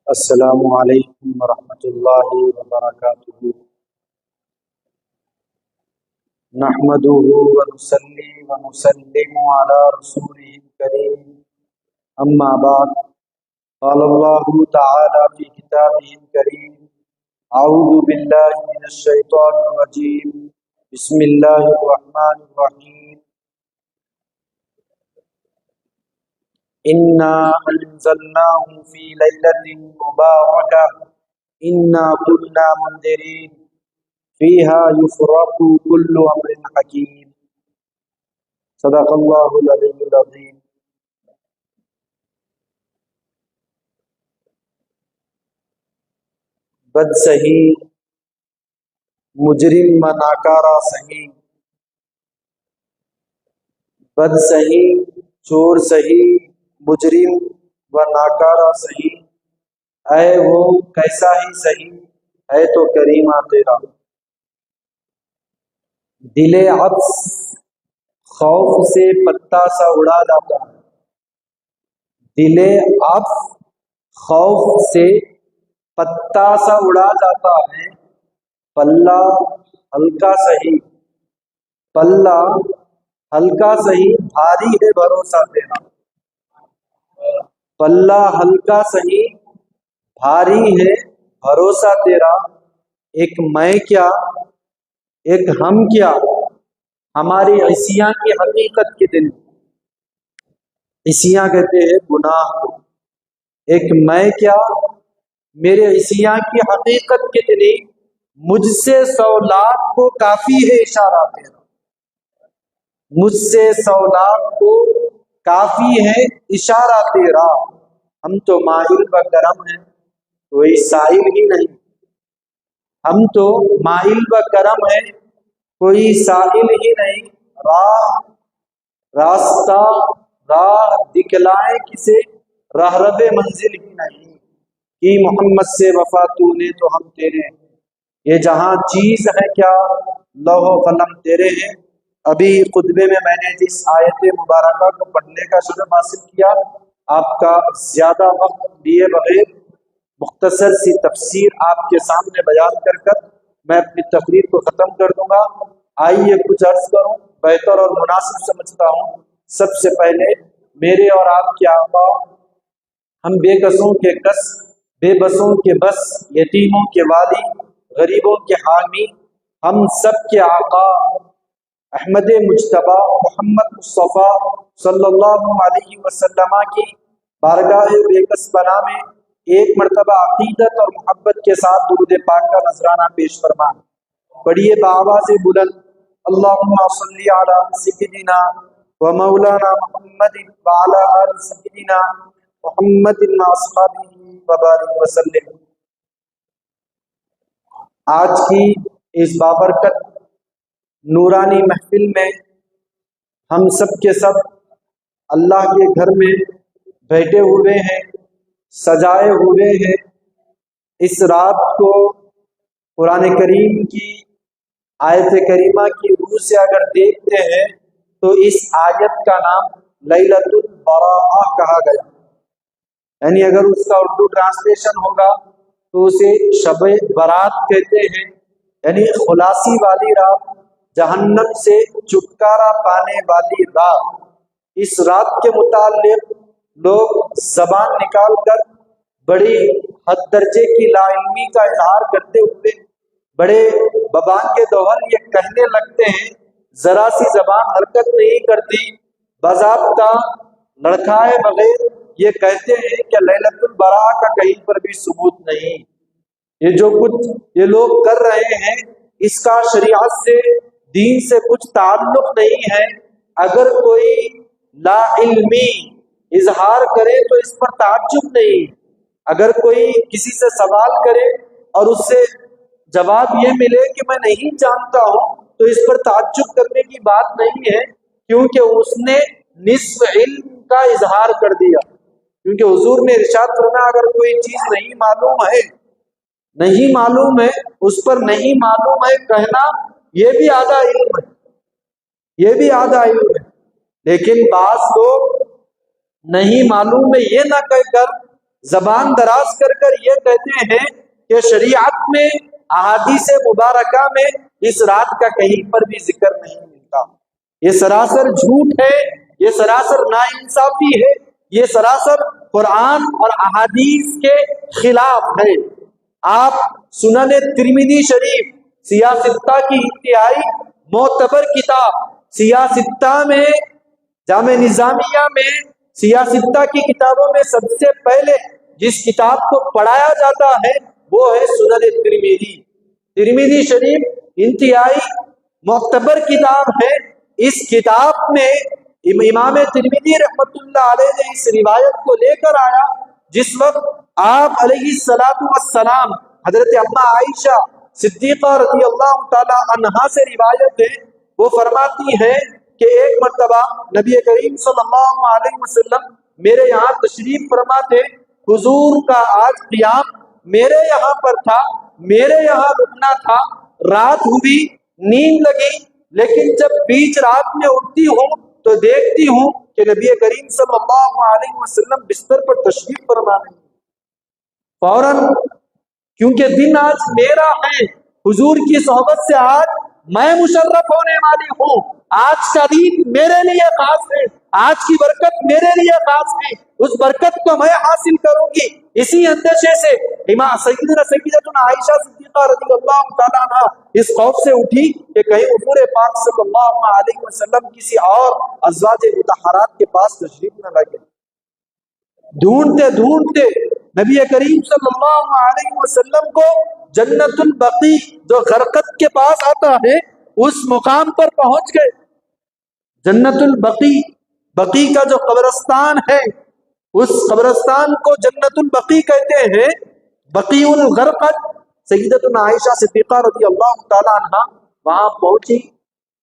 السلام علیکم ورحمۃ اللہ وبرکاتہ۔ نحمده ونصلي ونسلم على رسوله الكريم، اما بعد، قال الله تعالى في كتابه الكريم: اعوذ باللہ من الشیطان الرجیم، بسم اللہ الرحمن الرحیم۔ انا انزلناه في ليلة مباركة انا كنا منذرين فيها يفرق كل امر حكيم۔ صدق اللہ العلی العظیم۔ بد سہی مجرم و ناکارہ سہی، بد سہی چور سہی مجرم و ناکارہ سہی، اے وہ کیسا ہی سہی ہے تو کریمہ تیرا۔ دل عطف خوف سے پتا سا اڑا جاتا ہے، دل عطف خوف سے پتا سا اڑا جاتا ہے، پلہ ہلکا سہی، پلہ ہلکا سہی بھاری ہے بھروسہ تیرا، پلہ ہلکا سہی بھاری ہے بھروسہ تیرا۔ ایک میں کیا ایک ہم کیا، ہماری عصیاں کی حقیقت کے دن، عصیاں کہتے ہیں گناہ کو، ایک میں کیا میرے عصیاں کی حقیقت کے دن، مجھ سے 100 لاکھ کو کافی ہے اشارہ تیرا، مجھ سے 100 لاکھ کو کافی ہے اشارہ تیرا۔ ہم تو مائل و کرم ہیں کوئی سائل ہی نہیں، ہم تو مائل و کرم ہیں کوئی سائل ہی نہیں، راستہ راہ دکھلائے کسے رہرب منزل ہی نہیں، کہ محمد سے وفا تو نے تو ہم تیرے ہیں، یہ جہاں چیز ہے کیا لوح و قلم تیرے ہیں۔ ابھی خطبے میں نے جس آیت مبارکہ کو پڑھنے کا شرف حاصل کیا، آپ کا زیادہ وقت لیے بغیر مختصر سی تفسیر آپ کے سامنے بیان کر میں اپنی تقریر کو ختم کر دوں گا۔ آئیے کچھ عرض کروں، بہتر اور مناسب سمجھتا ہوں۔ سب سے پہلے میرے اور آپ کے آقا، ہم بے کسوں کے کس، بے بسوں کے بس، یتیموں کے والی، غریبوں کے حامی، ہم سب کے آقا احمد مجتبی محمد مصطفیٰ صلی اللہ علیہ وسلم کی بارگاہ بے کس پناہ میں ایک مرتبہ عقیدت اور محبت کے ساتھ درود پاک کا نذرانہ پیش فرمائیں۔ پڑھیے بآواز بلند: اللہم صلی علی سیدنا و مولانا محمد وعلی آل سیدنا محمد واصحابہ وبارک وسلم۔ آج کی اس بابرکت نورانی محفل میں ہم سب کے سب اللہ کے گھر میں بیٹھے ہوئے ہیں، سجائے ہوئے ہیں۔ اس رات کو قرآن کریم کی آیت کریمہ کی روح سے اگر دیکھتے ہیں تو اس آیت کا نام لیلۃ البراءہ کہا گیا، یعنی اگر اس کا اردو ٹرانسلیشن ہوگا تو اسے شب برات کہتے ہیں، یعنی خلاصی والی رات، جہنم سے چھٹکارا پانے والی رات۔ اس رات کے متعلق لوگ زبان نکال کر بڑی حد درجے کی لا علمی کا اظہار کرتے ہوئے بڑے ببان کے دوہل یہ کہنے لگتے ہیں، ذرا سی زبان حرکت نہیں کرتی، باضابطہ لڑکھائے بغیر یہ کہتے ہیں کہ لیلۃ البراء کا کہیں پر بھی ثبوت نہیں۔ یہ جو کچھ یہ لوگ کر رہے ہیں اس کا شریعت سے، دین سے کچھ تعلق نہیں ہے۔ اگر کوئی لا علمی اظہار کرے تو اس پر تعجب نہیں، اگر کوئی کسی سے سوال کرے اور اس سے جواب یہ ملے کہ میں نہیں جانتا ہوں تو اس پر تعجب کرنے کی بات نہیں ہے، کیونکہ اس نے نصف علم کا اظہار کر دیا۔ کیونکہ حضور نے ارشاد فرمایا اگر کوئی چیز نہیں معلوم ہے اس پر نہیں معلوم ہے کہنا یہ بھی آدھا علم ہے، یہ بھی آدھا علم ہے۔ لیکن بعض لوگ نہیں معلوم ہے یہ نہ کہہ کر زبان دراز کر کر یہ کہتے ہیں کہ شریعت میں احادیث مبارکہ میں اس رات کا کہیں پر بھی ذکر نہیں ملتا۔ یہ سراسر جھوٹ ہے، یہ سراسر ناانصافی ہے، یہ سراسر قرآن اور احادیث کے خلاف ہے۔ آپ سنن ترمذی شریف سیاستہ کی انتہائی معتبر کتاب سیاستہ میں، جامع نظامیہ میں سیاستہ کی کتابوں میں سب سے پہلے جس کتاب کو پڑھایا جاتا ہے وہ ہے سنن ترمذی۔ ترمذی شریف انتہائی معتبر کتاب ہے۔ اس کتاب میں امام ترمذی رحمۃ اللہ علیہ نے اس روایت کو لے کر آیا جس وقت آپ علیہ السلام حضرت اما عائشہ صدیقہ رضی اللہ تعالی عنہا سے روایت ہے، وہ فرماتی ہے کہ ایک مرتبہ نبی کریم صلی اللہ علیہ وسلم میرے یہاں تشریف فرما تھے، حضور کا آج قیام میرے یہاں پر تھا، میرے یہاں رکنا تھا، رات ہوئی، نیند لگی، لیکن جب بیچ رات میں اٹھتی ہوں تو دیکھتی ہوں کہ نبی کریم صلی اللہ علیہ وسلم بستر پر تشریف فرما رہے ہیں۔ فوراً کیونکہ دن آج میرا ہے، حضور کی صحبت سے آج میں مشرف ہونے والی ہوں، آج کا دن میرے لیے خاص ہے، آج کی برکت میرے لیے خاص ہے، اس برکت کو میں حاصل کروں گی۔ اسی اندیشے سے سیدتنا عائشہ صدیقہ رضی اللہ تعالیٰ عنہ اس خوف سے اٹھی کہ کہیں حضور پاک صلی اللہ علیہ وسلم کسی اور ازواج مطہرات کے پاس تشریف نہ لگے۔ ڈھونڈتے ڈھونڈتے نبی کریم صلی اللہ علیہ وسلم کو جنت البقیع جو غرقد کے پاس آتا ہے اس مقام پر پہنچ گئے۔ جنت البقیع، بقیع کا جو قبرستان ہے اس قبرستان کو جنت البقیع کہتے ہیں۔ بقیع الغرقد، سیدتنا عائشہ صدیقہ رضی اللہ تعالی عنہ وہاں پہنچی،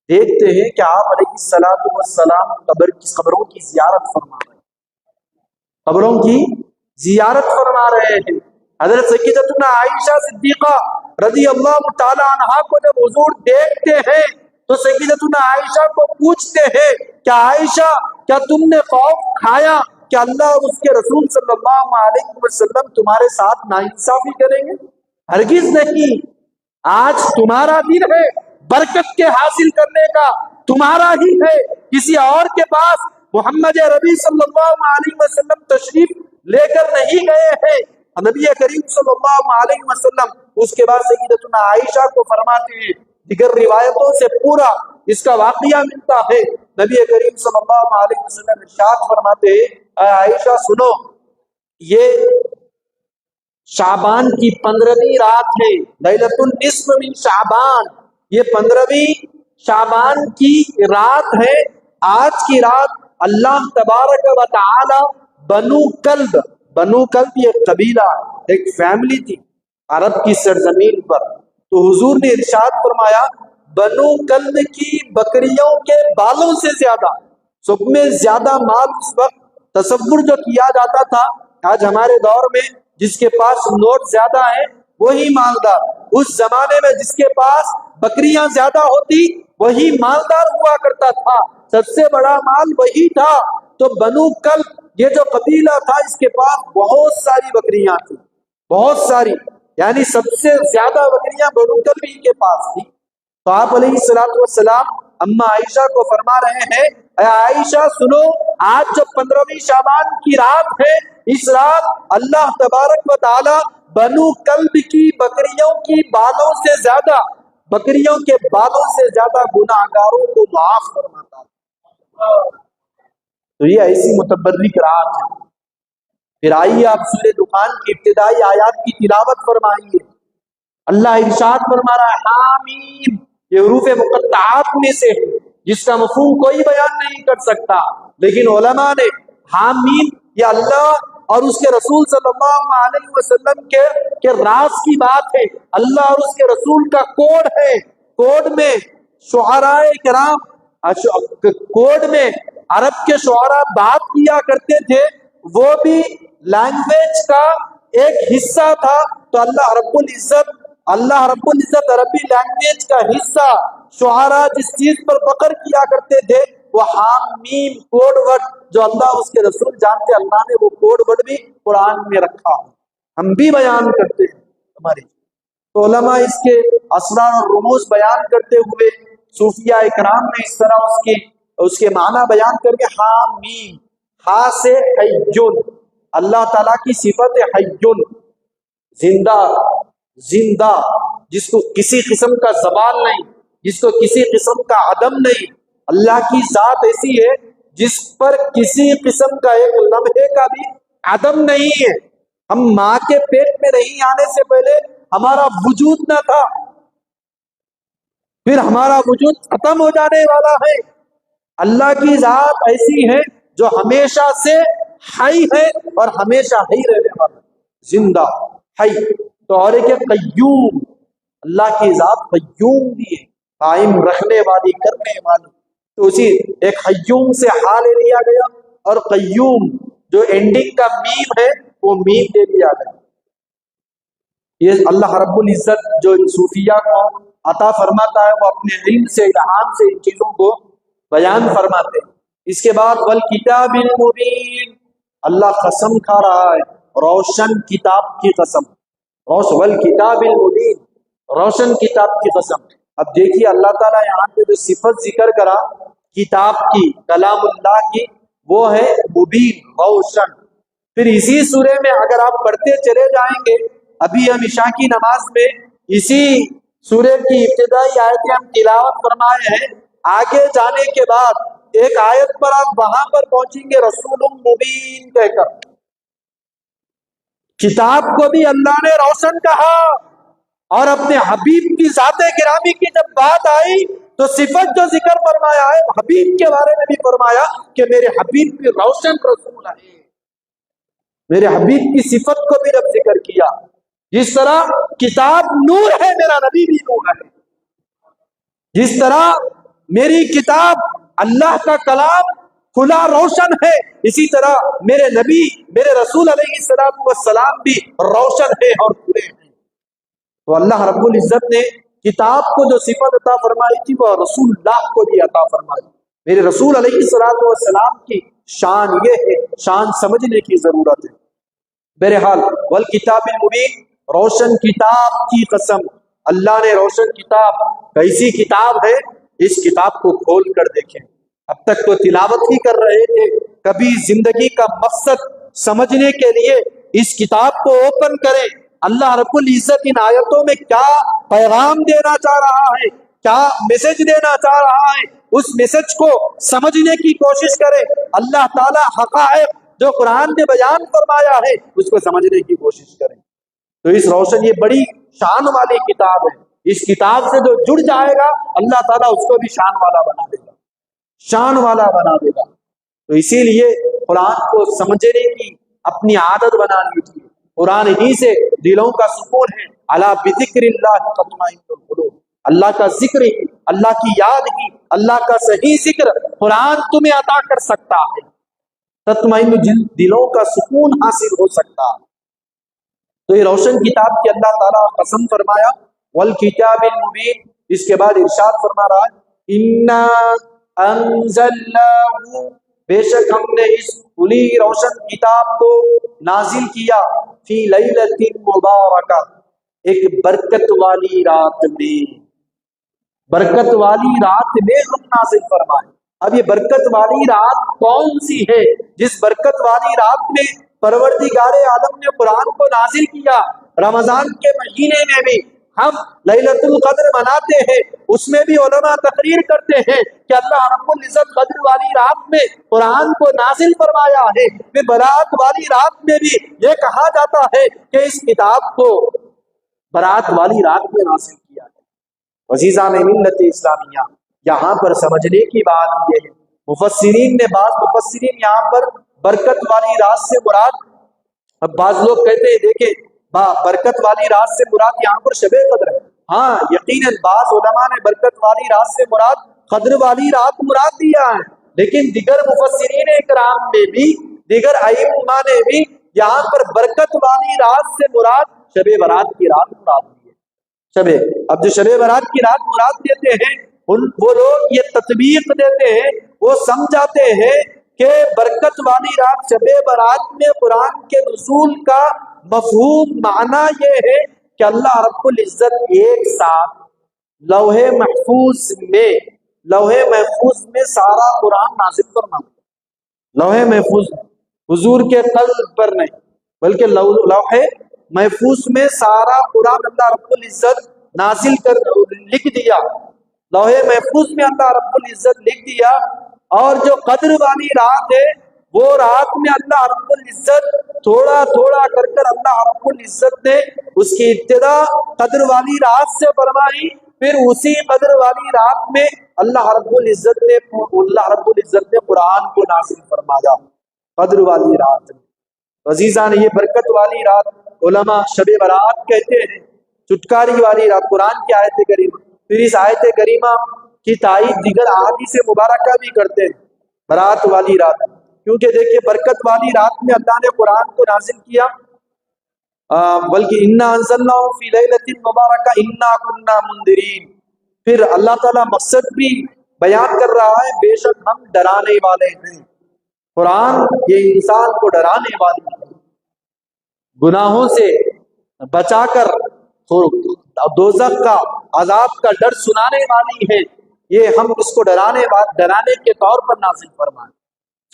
دیکھتے ہیں کہ آپ علیہ السلام قبروں کی زیارت فرما رہے ہیں، قبروں کی زیارت فرما رہے ہیں۔ حضرت سیدتنا عائشہ صدیقہ رضی اللہ تعالی عنہ کو جب حضور دیکھتے ہیں تو سیدتنا عائشہ کو پوچھتے ہیں کہ عائشہ کیا تم نے خوف کھایا کہ اللہ اور اس کے رسول صلی اللہ علیہ وسلم تمہارے ساتھ ناانصافی کریں گے؟ ہرگز نہیں، آج تمہارا دن ہے، برکت کے حاصل کرنے کا تمہارا ہی ہے، کسی اور کے پاس محمد ربی صلی اللہ علیہ وسلم تشریف لے کر نہیں گئے ہیں۔ نبی کریم صلی اللہ علیہ وسلم اس کے بعد سیدتنا عائشہ کو فرماتے ہیں، دیگر روایتوں سے پورا اس کا واقعہ ملتا ہے۔ نبی کریم صلی اللہ علیہ وسلم ارشاد فرماتے ہیں، اے عائشہ سنو، یہ شعبان کی 15ویں رات ہے، لیلۃ النصف من شعبان، یہ 15ویں شعبان کی رات ہے۔ آج کی رات اللہ تبارک و تعالی بنو کلب یہ قبیلہ، ایک فیملی تھی عرب کی سرزمین پر، تو حضور نے ارشاد فرمایا بنو کلب کی بکریوں کے بالوں سے زیادہ، سب میں زیادہ مال اس وقت تصور جو کیا جاتا تھا، آج ہمارے دور میں جس کے پاس نوٹ زیادہ ہیں وہی مالدار، اس زمانے میں جس کے پاس بکریاں زیادہ ہوتی وہی مالدار ہوا کرتا تھا، سب سے بڑا مال وہی تھا۔ تو بنو کلب یہ جو قبیلہ تھا اس کے پاس بہت ساری بکریاں تھیں، بہت ساری، یعنی سب سے زیادہ بکریاں بنو کلب ہی کے پاس تھی۔ تو آپ علیہ السلام اما عائشہ کو فرما رہے ہیں، اے عائشہ سنو، آج جو 15ویں شعبان کی رات ہے، اس رات اللہ تبارک و تعالی بنو کلب کی بکریوں کی بالوں سے زیادہ، بکریوں کے بالوں سے زیادہ گناہگاروں کو معاف فرماتا ہے۔ تو یہ ایسی متبرک رات ہے۔ پھر آئیے آپ سورہ دخان کی ابتدائی آیات کی تلاوت فرمائیے۔ اللہ ارشاد فرما رہا ہے حامیم، یہ حروف مقطعات میں سے ہے جس کا مفہوم کوئی بیان نہیں کر سکتا، لیکن علماء نے حامیم یہ اللہ اور اس کے رسول صلی اللہ علیہ وسلم کے راز کی بات ہے، اللہ اور اس کے رسول کا کوڈ ہے۔ کوڈ میں شعراء کرام، کوڈ میں عرب کے شعراء بات کیا کرتے تھے، وہ بھی لینگویج کا ایک حصہ تھا۔ تو اللہ رب العزت عربی لینگویج کا حصہ، شعراء جس چیز پر فخر کیا کرتے تھے وہ حام میم کوڈ ورڈ جو اللہ اس کے رسول جانتے، اللہ نے وہ کوڈ ورڈ بھی قرآن میں رکھا ہے، ہم بھی بیان کرتے ہیں ہماری تو علماء اس کے اسرار اور رموز بیان کرتے ہوئے صوفیاء اکرام نے اس طرح اس کے معنی بیان کر کے حام میم، ہا سے حیون، اللہ تعالیٰ کی صفت حیون، زندہ زندہ، جس کو کسی قسم کا زوال نہیں، جس کو کسی قسم کا عدم نہیں، اللہ کی ذات ایسی ہے جس پر کسی قسم کا ایک لمحے کا بھی عدم نہیں ہے۔ ہم ماں کے پیٹ میں نہیں آنے سے پہلے ہمارا وجود نہ تھا، پھر ہمارا وجود ختم ہو جانے والا ہے۔ اللہ کی ذات ایسی ہے جو ہمیشہ سے حی ہے اور ہمیشہ ہی رہنے والا ہے، زندہ حی۔ تو اور ایک قیوم، اللہ کی ذات قیوم بھی ہے، قائم رکھنے والی، کرنے والی، تو اسی ایک قیوم سے حا لے لیا گیا، اور قیوم جو اینڈنگ کا میم ہے وہ میم لے لیا گیا۔ یہ اللہ رب العزت جو صوفیہ کو عطا فرماتا ہے، وہ اپنے علم سے، الہام سے ان چیزوں کو بیان فرماتے ہیں۔ اس کے بعد والکتاب المبین، اللہ قسم کھا رہا ہے روشن کتاب کی قسم، والکتاب المبین، روشن کتاب کی قسم۔ اب دیکھیے اللہ تعالیٰ یہاں پہ جو صفت ذکر کرا کتاب کی، کلام اللہ کی، وہ ہے مبین، روشن۔ پھر اسی سورے میں اگر آپ پڑھتے چلے جائیں گے، ابھی ہم عشاء کی نماز میں اسی سورے کی ابتدائی آیتیں ہم تلاوت فرمائے ہیں، آگے جانے کے بعد ایک آیت پر آپ وہاں پر پہنچیں گے رسول مبین کہہ کر۔ کتاب کو بھی اللہ نے روشن کہا، اور اپنے حبیب کی ذات گرامی کی جب بات آئی تو صفت جو ذکر فرمایا ہے حبیب کے بارے میں بھی فرمایا کہ میرے حبیب بھی روشن رسول ہے، میرے حبیب کی صفت کو بھی جب ذکر کیا، جس طرح کتاب نور ہے میرا نبی بھی نور ہے، جس طرح میری کتاب اللہ کا کلام کھلا روشن ہے، اسی طرح میرے نبی، میرے رسول علیہ السلام بھی روشن ہے اور کھلے ہیں۔ تو اللہ رب العزت نے کتاب کو جو صفت عطا فرمائی تھی وہ رسول اللہ کو بھی عطا فرمائی۔ میرے رسول علیہ السلام کی شان یہ ہے، شان سمجھنے کی ضرورت ہے۔ بہرحال والکتاب المبین، روشن کتاب کی قسم، اللہ نے روشن کتاب، کیسی کتاب ہے؟ اس کتاب کو کھول کر دیکھیں۔ اب تک تو تلاوت ہی کر رہے تھے، کبھی زندگی کا مقصد سمجھنے کے لیے اس کتاب کو اوپن کریں، اللہ رب العزت ان آیتوں میں کیا پیغام دینا چاہ رہا ہے، کیا میسج دینا چاہ رہا ہے، اس میسج کو سمجھنے کی کوشش کریں۔ اللہ تعالی حقائق جو قرآن نے بیان فرمایا ہے اس کو سمجھنے کی کوشش کریں۔ تو اس روشن، یہ بڑی شان والی کتاب ہے، اس کتاب سے جو جڑ جائے گا اللہ تعالیٰ اس کو بھی شان والا بنا دے گا، شان والا بنا دے گا۔ تو اسی لیے قرآن کو سمجھنے کی اپنی عادت بنا لیجیے۔ قرآن ہی سے دلوں کا سکون ہے، الا بذکر اللہ تطمئن القلوب، اللہ کا ذکر ہی، اللہ کی یاد ہی، اللہ کا صحیح ذکر قرآن تمہیں عطا کر سکتا ہے، تطمئن دلوں کا سکون حاصل ہو سکتا ہے۔ تو یہ روشن کتاب کی اللہ تعالیٰ قسم فرمایا، والکتاب المبین۔ اس کے بعد ارشاد فرما رہا ہے انا انزلناہ، بے شک ہم نے اس کھلی روشن کتاب کو نازل کیا، فی لیلۃ مبارکہ، ایک برکت والی رات میں، برکت والی رات میں ہم نازل فرمائے۔ اب یہ برکت والی رات کون سی ہے جس برکت والی رات میں پروردگار عالم نے قرآن کو نازل کیا؟ رمضان کے مہینے میں بھی ہم لیلۃ القدر مناتے ہیں، اس میں بھی علماء تقریر کرتے ہیں کہ اللہ رب العزت قدر والی رات میں قرآن کو نازل فرمایا ہے۔ پھر برات والی رات میں بھی یہ کہا جاتا ہے کہ اس کتاب کو برات والی رات میں نازل کیا ہے۔ عزیزان ملت اسلامیہ، یہاں پر سمجھنے کی بات یہ ہے، مفسرین نے، بعض مفسرین یہاں پر برکت والی رات سے مراد، اب بعض لوگ کہتے ہیں دیکھیں برکت والی رات سے مراد یہاں پر شب قدر ہے، ہاں یقیناً بعض علماء نے برکت والی رات سے مراد قدر والی رات مراد دیا ہے، لیکن دیگر مفسرین اکرام میں بھی، دیگر ائمہ نے بھی یہاں پر برکت والی رات سے مراد شب برات کی رات مراد دی ہے۔ اب جو شب برات کی رات مراد دیتے ہیں وہ لوگ یہ تطبیق دیتے ہیں، وہ سمجھاتے ہیں کہ برکت والی رات شب برات میں قرآن کے نزول کا مفہوم معنی یہ ہے کہ اللہ رب العزت ایک ساتھ لوح محفوظ میں سارا قرآن نازل فرما، لوح محفوظ حضور کے قلب پر نہیں بلکہ لوح محفوظ میں سارا قرآن اللہ رب العزت نازل کر لکھ دیا، لوح محفوظ میں اللہ رب العزت لکھ دیا۔ اور جو قدر والی رات ہے وہ رات میں اللہ رب العزت تھوڑا تھوڑا کر اللہ رب العزت نے اس کی ابتدا قدر والی رات سے فرمائی، پھر اسی قدر والی رات میں اللہ رب العزت نے قرآن کو نازل فرمایا قدر والی رات میں۔ عزیزان، یہ برکت والی رات علماء شب برات کہتے ہیں، چٹکاری والی رات قرآن کی آیت کریمہ، پھر اس آیت کریمہ کی تائید دیگر احادیث مبارکہ بھی کرتے ہیں برات والی رات، کیونکہ دیکھیے برکت والی رات میں اللہ نے قرآن کو نازل کیا، بلکہ انا انزلناہ فی لیلۃ مبارکہ انا کنا منذرین، پھر اللہ تعالیٰ مقصد بھی بیان کر رہا ہے، بے شک ہم ڈرانے والے ہیں۔ قرآن یہ انسان کو ڈرانے والی ہے، گناہوں سے بچا کر دوزخ کا عذاب کا ڈر سنانے والی ہے، یہ ہم اس کو ڈرانے کے طور پر نازل فرمائیں۔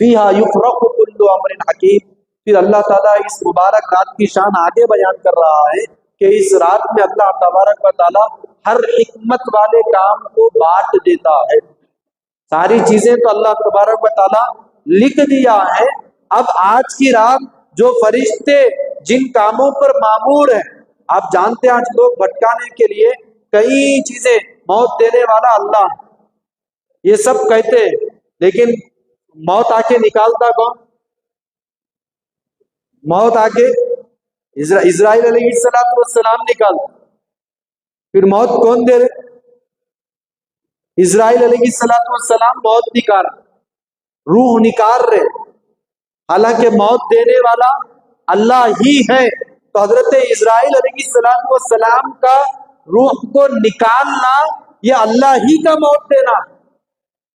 فیہا یفرق کل امر حکیم، پھر اللہ تعالیٰ اس مبارک رات کی شان آگے بیان کر رہا ہے کہ اس رات میں اللہ تبارک و تعالیٰ ہر حکمت والے کام کو بانٹ دیتا ہے۔ ساری چیزیں تو اللہ تبارک و تعالیٰ لکھ دیا ہے، اب آج کی رات جو فرشتے جن کاموں پر مامور ہیں، آپ جانتے ہیں آج لوگ بھٹکانے کے لیے کئی چیزیں، موت دینے والا اللہ یہ سب کہتے ہیں، لیکن موت آ کے نکالتا کون؟ موت آ کے اسرائیل علیہ السلام نکالتا، پھر موت کون دے رہے؟ اسرائیل علیہ السلام موت نکال، روح نکال رہے، حالانکہ موت دینے والا اللہ ہی ہے، تو حضرت اسرائیل علیہ السلام کا روح کو نکالنا یہ اللہ ہی کا موت دینا،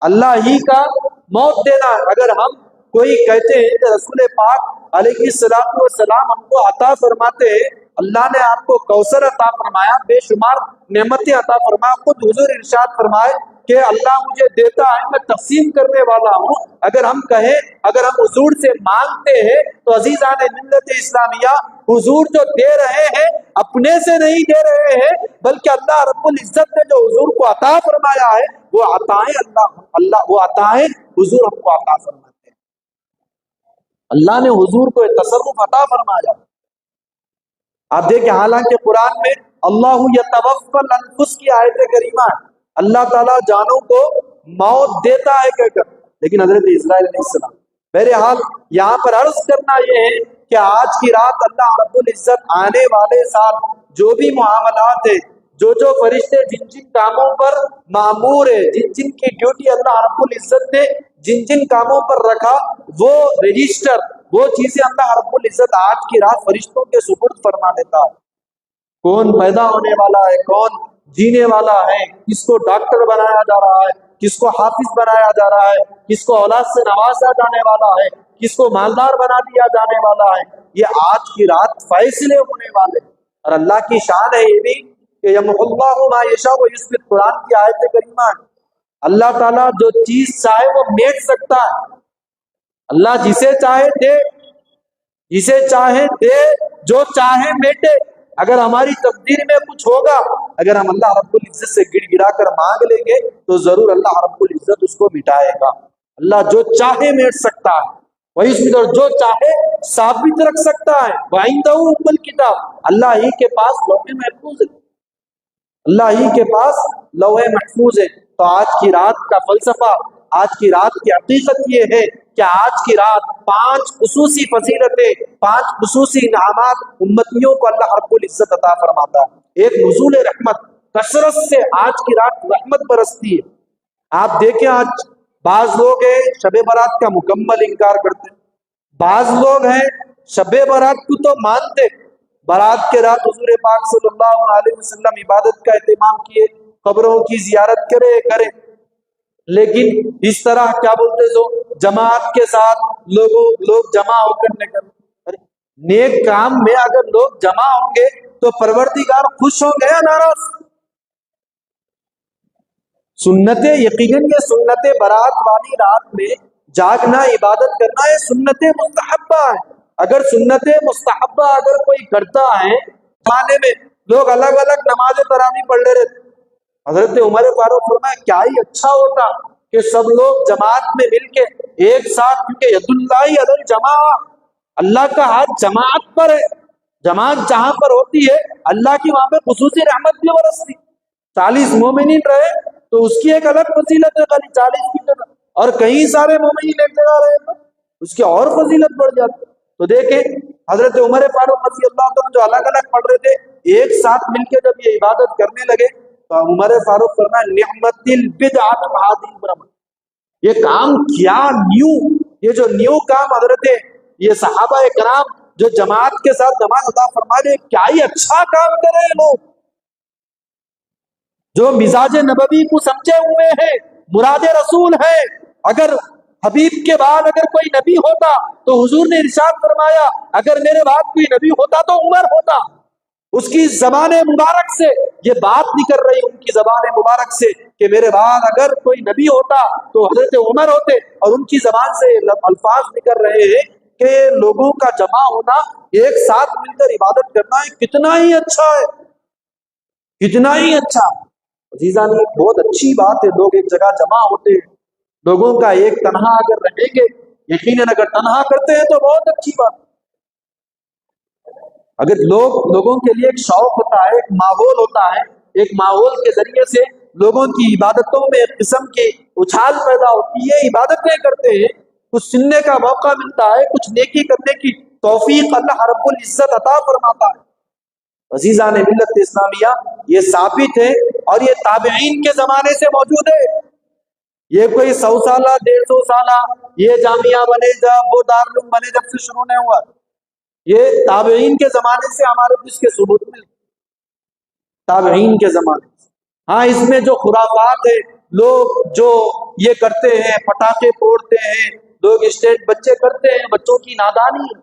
اللہ ہی کا موت دینا۔ اگر ہم کوئی کہتے ہیں کہ رسول پاک علیہ السلام ہم کو عطا فرماتے ہیں، اللہ نے آپ کو کوثر عطا فرمایا، بے شمار نعمتیں عطا فرمایا، خود حضور ارشاد فرمائے کہ اللہ مجھے دیتا ہے، میں تقسیم کرنے والا ہوں، اگر ہم کہیں، اگر ہم حضور سے مانگتے ہیں تو عزیزان ملت اسلامیہ، حضور جو دے رہے ہیں اپنے سے نہیں دے رہے ہیں، بلکہ اللہ رب العزت نے جو حضور کو عطا فرمایا ہے وہ عطائیں وہ عطائیں حضور ہم کو عطا فرماتے ہیں، اللہ نے حضور کو تصرف عطا فرمایا۔ آپ دیکھیں حالانکہ قرآن میں اللہ یتوفی الانفس کی آیت کریمہ ہے، اللہ تعالیٰ جانوں کو موت دیتا ہے کہہ کر، لیکن حضرت اسرائیل علیہ السلام، بہرحال یہاں پر عرض کرنا یہ ہے کہ آج کی رات اللہ رب العزت آنے والے سال جو بھی معاملات ہیں، جو فرشتے جن جن کاموں پر مامور ہے، جن جن کی ڈیوٹی اللہ رب العزت نے جن جن کاموں پر رکھا، وہ رجسٹر، وہ چیزیں اللہ رب العزت آج کی رات فرشتوں کے سپرد فرما دیتا ہے۔ کون پیدا ہونے والا ہے، کون جینے والا ہے، کس کو ڈاکٹر بنایا جا رہا ہے، کس کو حافظ بنایا جا رہا ہے، کس کو اولاد سے نوازا جانے والا ہے، کس کو مالدار بنا دیا جانے والا ہے، یہ آج کی رات فیصلے ہونے والے ہیں۔ اور اللہ کی شان ہے یہ بھی کہ یمحو اللہ ما یشاء ویثبت، قرآن کی آیت کریمہ ہے، اللہ تعالیٰ جو چیز چاہے وہ میٹ سکتا ہے، اللہ جسے چاہے دے، جسے چاہے دے، جو چاہے میٹے۔ اگر ہماری تقدیر میں کچھ ہوگا، اگر ہم اللہ رب العزت سے گڑ گڑا کر مانگ لیں گے تو ضرور اللہ رب العزت اس کو مٹائے گا۔ اللہ جو چاہے میٹ سکتا ہے، وہی اس میں جو چاہے ثابت رکھ سکتا ہے۔ وَعِندَهُ أُمُّ الْكِتَابِ، اللہ ہی کے پاس لوح محفوظ ہے، اللہ ہی کے پاس لوح محفوظ ہے۔ تو آج کی رات کا فلسفہ، آج کی رات کی حقیقت یہ ہے کہ آج کی رات 5 خصوصی فضیلتیں، 5 خصوصی انعامات امتیوں کو اللہ رب العزت عطا فرماتا ہے۔ ایک نزول رحمت، کثرت سے آج کی رات رحمت برستی ہے۔ آپ دیکھیں آج بعض لوگ ہیں شب برات کا مکمل انکار کرتے ہیں، بعض لوگ ہیں شب برات کو تو مانتے، برات کے رات حضور پاک صلی اللہ علیہ وسلم عبادت کا اہتمام کیے، قبروں کی زیارت کرے، لیکن اس طرح کیا بولتے سو جماعت کے ساتھ لوگ جمع ہو کر نیک کام میں اگر لوگ جمع ہوں گے تو پروردگار خوش ہوں گے یا ناراض؟ سنتیں یقیناً یہ سنت برات والی رات میں جاگنا، عبادت کرنا، یہ سنت مستحبہ ہے۔ اگر سنت مستحبہ اگر کوئی کرتا ہے، زمانے میں لوگ الگ الگ نماز تراویح پڑھ لے رہے تھے، حضرت عمر فاروق فرمایا کیا ہی اچھا ہوتا کہ سب لوگ جماعت میں مل کے ایک ساتھ، کیونکہ ید اللہ علی الجماع، اللہ کا ہاتھ جماعت پر ہے، جماعت جہاں پر ہوتی ہے اللہ کی وہاں پہ خصوصی رحمت بھی برستی۔ 40 مومنین رہے تو اس کی ایک الگ فضیلت ہے، خالی 40 کی جگہ، اور کئی سارے مومنین ایک جگہ رہے تو اس کی اور فضیلت بڑھ جاتی۔ تو دیکھیں حضرت عمر فاروق رضی اللہ عنہ جو الگ الگ پڑھ رہے تھے، ایک ساتھ مل کے جب یہ عبادت کرنے لگے تو عمر فاروق فرمایا نعمت البدعۃ هذه البرمہ، یہ کام کیا نیو، یہ جو نیو کام حضرت یہ صحابہ کرام جو جماعت کے ساتھ نماز ادا فرما دے، کیا ہی اچھا کام کرے لوگ، جو مزاج نبوی کو سمجھے ہوئے ہیں، مراد رسول ہے۔ اگر حبیب کے بعد اگر کوئی نبی ہوتا تو حضور نے ارشاد فرمایا اگر میرے بعد کوئی نبی ہوتا تو عمر ہوتا۔ اس کی زبان مبارک سے یہ بات نکل رہی، ان کی زبان مبارک سے کہ میرے بعد اگر کوئی نبی ہوتا تو حضرت عمر ہوتے، اور ان کی زبان سے الفاظ نکل رہے ہیں کہ لوگوں کا جمع ہونا، ایک ساتھ مل کر عبادت کرنا ہے، کتنا ہی اچھا ہے، کتنا ہی اچھا۔ عزیزان یہ بہت اچھی بات ہے، لوگ ایک جگہ جمع ہوتے ہیں، لوگوں کا ایک تنہا اگر رہیں گے، یقیناً اگر تنہا کرتے ہیں تو بہت اچھی بات۔ اگر لوگوں کے لیے ایک شوق ہوتا ہے، ایک ماحول ہوتا ہے، ایک ماحول کے ذریعے سے لوگوں کی عبادتوں میں ایک قسم کی اچھال پیدا ہوتی ہے، عبادتیں کرتے ہیں، کچھ سننے کا موقع ملتا ہے، کچھ نیکی کرنے کی توفیق اللہ رب العزت عطا فرماتا ہے۔ عزیزان ملت اسلامیہ یہ ثابت ہے اور یہ تابعین کے زمانے سے موجود ہے، یہ کوئی 100 سالہ 150 سالہ یہ جامعہ بنے جب، وہ دارالعلوم بنے جب سے شروع نہیں ہوا، یہ تابعین کے زمانے سے ہمارے اس کے ثبوت میں، تابعین کے زمانے سے۔ ہاں اس میں جو خرافات ہے، لوگ جو یہ کرتے ہیں، پٹاخے پھوڑتے ہیں، لوگ اسٹیج بچے کرتے ہیں، بچوں کی نادانی ہے،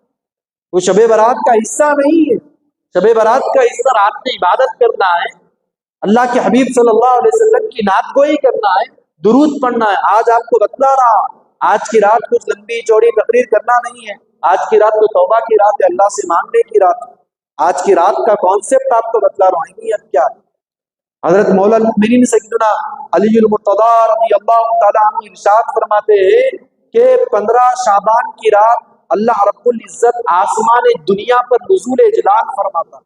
وہ شب برات کا حصہ نہیں ہے۔ شب برات کا حصہ رات میں عبادت کرنا ہے، اللہ کے حبیب صلی اللہ علیہ وسلم کی نعت گوئی کرنا ہے، درود پڑھنا ہے۔ آج آپ کو بتلا رہا، آج کی رات کچھ لمبی چوڑی تقریر کرنا نہیں ہے، آج کی رات تو توبہ کی رات ہے، اللہ سے مانگنے کی رات ہے۔ آج کی رات کا کانسیپٹ آپ کو بتلا رہا ہوں، اہمیت کیا ہے۔ حضرت مولا المؤمنین سیدنا علی المرتضی رضی اللہ تعالیٰ عنہ ارشاد فرماتے ہیں کہ 15 شعبان کی رات اللہ رب العزت آسمان دنیا پر نزول جلال فرماتا۔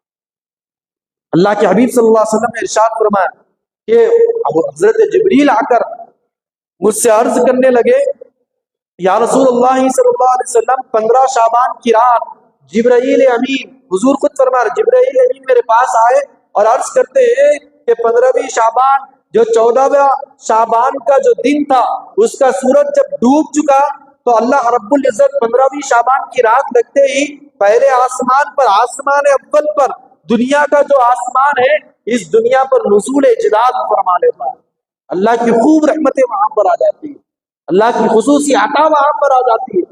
اللہ کے حبیب صلی اللہ علیہ وسلم نے ارشاد فرمایا کہ حضرت جبریل آ کر مجھ سے عرض کرنے لگے یا رسول اللہ صلی اللہ علیہ وسلم 15 شعبان کی رات جبرائیل امین، حضور خود فرما رہے جبرائیل امین میرے پاس آئے اور عرض کرتے ہیں کہ 15ویں شعبان جو 14واں شعبان کا جو دن تھا، اس کا سورج جب ڈوب چکا تو اللہ رب العزت 15ویں شعبان کی رات لگتے ہی پہلے آسمان پر، آسمان اول پر، دنیا کا جو آسمان ہے اس دنیا پر نزول جلال فرما لیتا ہے۔ اللہ کی خوب رحمتیں وہاں پر آ جاتی ہے، اللہ کی خصوصی عطا وہاں پر آ جاتی ہے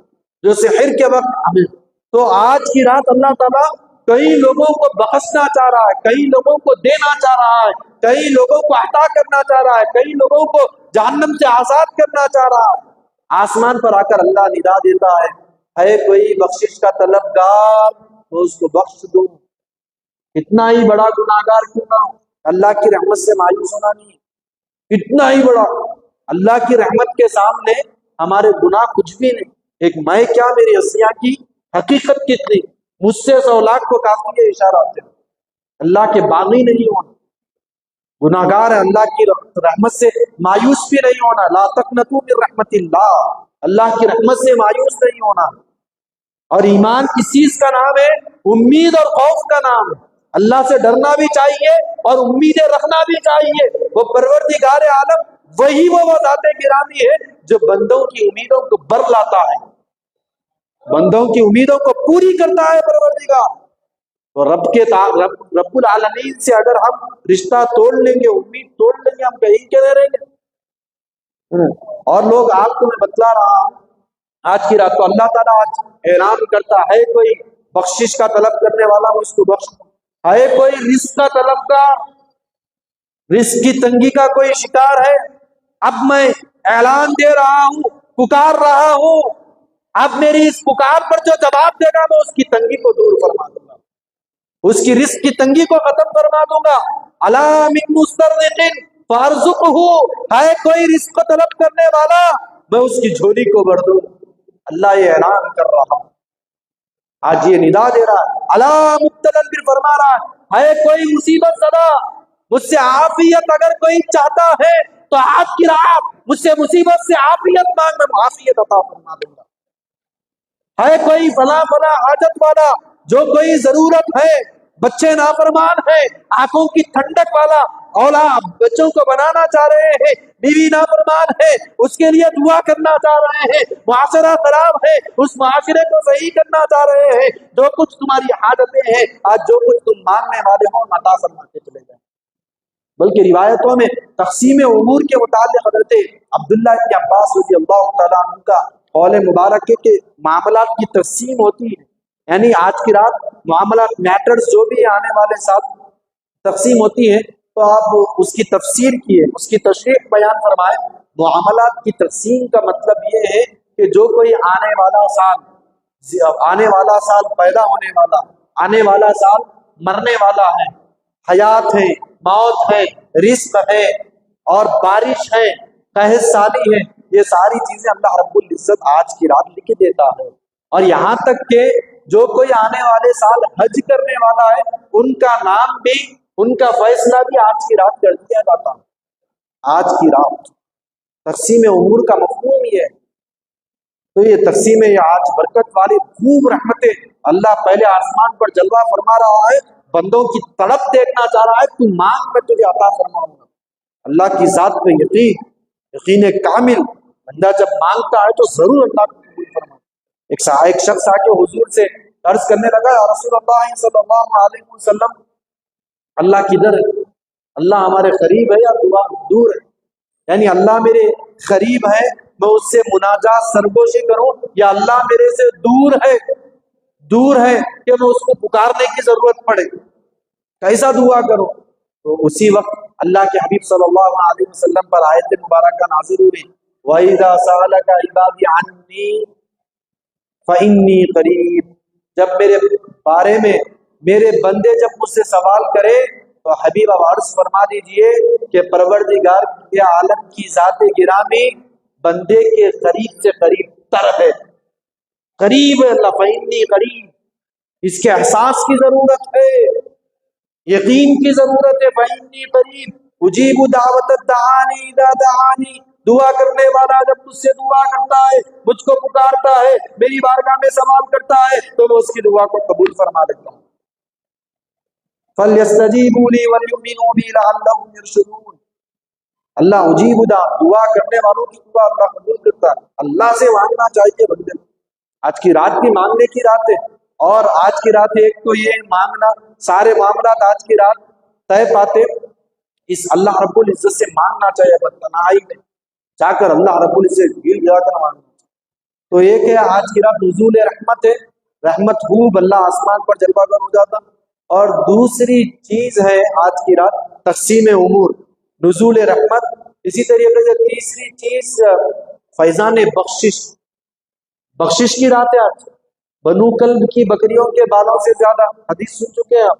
جو سحر کے وقت ہمیں۔ تو آج کی رات اللہ تعالیٰ کئی لوگوں کو بخشنا چاہ رہا ہے، کئی لوگوں کو دینا چاہ رہا ہے، کئی لوگوں کو عطا کرنا چاہ رہا ہے، کئی لوگوں کو جہنم سے آزاد کرنا چاہ رہا ہے۔ آسمان پر آ کر اللہ ندا دیتا ہے کوئی بخشش کا طلبگار تو اس کو بخش دو، اتنا ہی بڑا گناہگار کیوں نہ ہو، اللہ کی رحمت سے مایوس ہونا نہیں ہے، اتنا ہی بڑا۔ اللہ کی رحمت کے سامنے ہمارے گناہ کچھ بھی نہیں، ایک میں کیا میری عصیاں کی حقیقت کتنی، مجھ سے 100 لاکھ کو کافی ہے اشارات ہیں۔ اللہ کے باغی نہیں ہونا، گناہگار ہے، اللہ کی رحمت سے مایوس بھی نہیں ہونا، لا تقنطوا من رحمت اللہ، اللہ کی رحمت سے مایوس نہیں ہونا۔ اور ایمان کس چیز کا نام ہے؟ امید اور خوف کا نام ہے۔ اللہ سے ڈرنا بھی چاہیے اور امیدیں رکھنا بھی چاہیے، وہ پروردگار عالم وہی وہ ذات گرامی ہے جو بندوں کی امیدوں کو بر لاتا ہے، بندوں کی امیدوں کو پوری کرتا ہے پروردگار۔ تو رب العالمین سے اگر ہم رشتہ توڑ لیں گے، امید توڑ لیں گے، ہم کہیں کے رہیں گے۔ اور لوگ، آپ کو میں بتلا رہا ہوں، آج کی رات کو اللہ تعالیٰ آج اعلان کرتا ہے، کوئی بخشش کا طلب کرنے والا ہو اس کو بخش، ہے کوئی رزق کا طلب کا، رزق کی تنگی کا کوئی شکار ہے، اب میں اعلان دے رہا ہوں، پکار رہا ہوں، اب میری اس پکار پر جو جواب دے گا میں اس کی تنگی کو دور فرما دوں گا، اس کی رزق کی تنگی کو ختم فرما دوں گا۔ الا من مسترزق فارزقہ، ہے کوئی رزق طلب کرنے والا، میں اس کی جھولی کو بھر دوں۔ اللہ یہ اعلان کر رہا، آج یہ ندا دے رہا ہے، الا مبتلا، پھر فرما رہا ہے کوئی مصیبت زدہ، مجھ سے عافیت اگر کوئی چاہتا ہے تو آج کی رات مجھ سے مصیبت سے عافیت مانگ، میں عافیت عطا فرما دوں گا۔ ہے کوئی فلاں فلاں حاجت والا، جو کوئی ضرورت ہے، بچے نافرمان ہیں، آنکھوں کی ٹھنڈک والا، اولاد بچوں کو بنانا چاہ رہے ہیں، بیوی نافرمان ہے، اس کے لیے دعا کرنا چاہ رہے ہیں، معاشرہ خراب ہے، اس معاشرے کو صحیح کرنا چاہ رہے ہیں، جو کچھ تمہاری حاجتیں ہیں، آج جو کچھ تم مانگنے والے ہو عطا فرما کے چلے جائیں۔ بلکہ روایتوں میں تقسیم امور کے متعلق حضرت عبداللہ بن عباس رضی اللہ تعالیٰ عنہ کا قول مبارک ہے کہ معاملات کی تقسیم ہوتی ہے، یعنی آج کی رات معاملات میٹرز جو بھی آنے والے ساتھ تقسیم ہوتی ہے، تو آپ اس کی تفسیر کیے، اس کی تشریح بیان فرمائے۔ معاملات کی تقسیم کا مطلب یہ ہے کہ جو کوئی آنے والا سال پیدا ہونے والا، آنے والا سال مرنے والا ہے، حیات ہے، موت ہے، رزق ہے، اور بارش ہے، قحط سالی ہے، یہ ساری چیزیں اللہ رب العزت آج کی رات لکھ دیتا ہے۔ اور یہاں تک کہ جو کوئی آنے والے سال حج کرنے والا ہے، ان کا نام بھی، ان کا فیصلہ بھی آج کی رات کر دیا جاتا ہے۔ آج کی رات تقسیم امور کا مفہوم یہ ہے۔ تو یہ تقسیم ہے، یہ آج برکت والی خوب رحمتیں اللہ پہلے آسمان پر جلوہ فرما رہا ہے، بندوں کی تڑپ دیکھنا چاہ رہا ہے، تو مانگ میں تجھے عطا فرماؤں گا۔ اللہ کی ذات پہ یقین کامل، بندہ جب مانگتا ہے تو ضرور اللہ کو قبول فرماتا ہے۔ ایک شخص آ کے حضور سے عرض کرنے لگا، یا رسول اللہ صلی اللہ علیہ وسلم، اللہ کدھر ہے؟ اللہ ہمارے قریب ہے یا دور ہے؟ یعنی اللہ میرے قریب ہے، میں اس سے مناجات سرگوشی کروں، یا اللہ میرے سے دور ہے کہ میں اس کو پکارنے کی ضرورت پڑے، کیسا دعا کروں؟ تو اسی وقت اللہ کے حبیب صلی اللہ علیہ وسلم پر آیت مبارکہ نازل ہوئی، وَإِذَا سَأَلَكَ عِبَادِي عَنِّي فَإِنِّي قَرِيبٌ، جب میرے بارے میں میرے بندے جب مجھ سے سوال کرے تو حبیب اب عرض فرما دیجئے کہ پروردگار کے عالم کی ذات گرامی بندے کے قریب سے قریب تر ہے، قریب ہے اللہ، فإنی قریب، اس کے احساس کی ضرورت ہے، یقین کی ضرورت ہے، فإنی قریب اجیب دعوت الدعانی اذا دعانی، دعا کرنے والا جب مجھ سے دعا کرتا ہے، مجھ کو پکارتا ہے، میری بارگاہ میں سوال کرتا ہے، تو میں اس کی دعا کو قبول فرما لیتا ہوں۔ فَلْيَسْتَجِيبُوا لِي وَلْيُؤْمِنُوا بِي لَعَلَّهُمْ يَرْشُدُونَ، اللہ اجیب دعا کرنے والوں کی دعا اللہ قبول کرتا ہے۔ اللہ سے مانگنا چاہیے بندے، آج کی رات بھی مانگنے کی رات ہے، اور آج کی رات ایک تو یہ مانگنا، سارے معاملات آج کی رات طے پاتے اس اللہ رب العزت سے مانگنا چاہیے، تنہائی میں جا کر اللہ رب العزت گر جا کر مانگنا چاہیے۔ تو ایک ہے آج کی رات نزول رحمت ہے، رحمت خوب اللہ آسمان پر جلوہ گر ہو جاتا، اور دوسری چیز ہے آج کی رات تقسیم امور، نزول رحمت، اسی طریقے سے تیسری چیز فیضان بخشش کی رات ہے آج، بنو کلب کی بکریوں کے بالوں سے زیادہ، حدیث سن چکے ہیں آپ،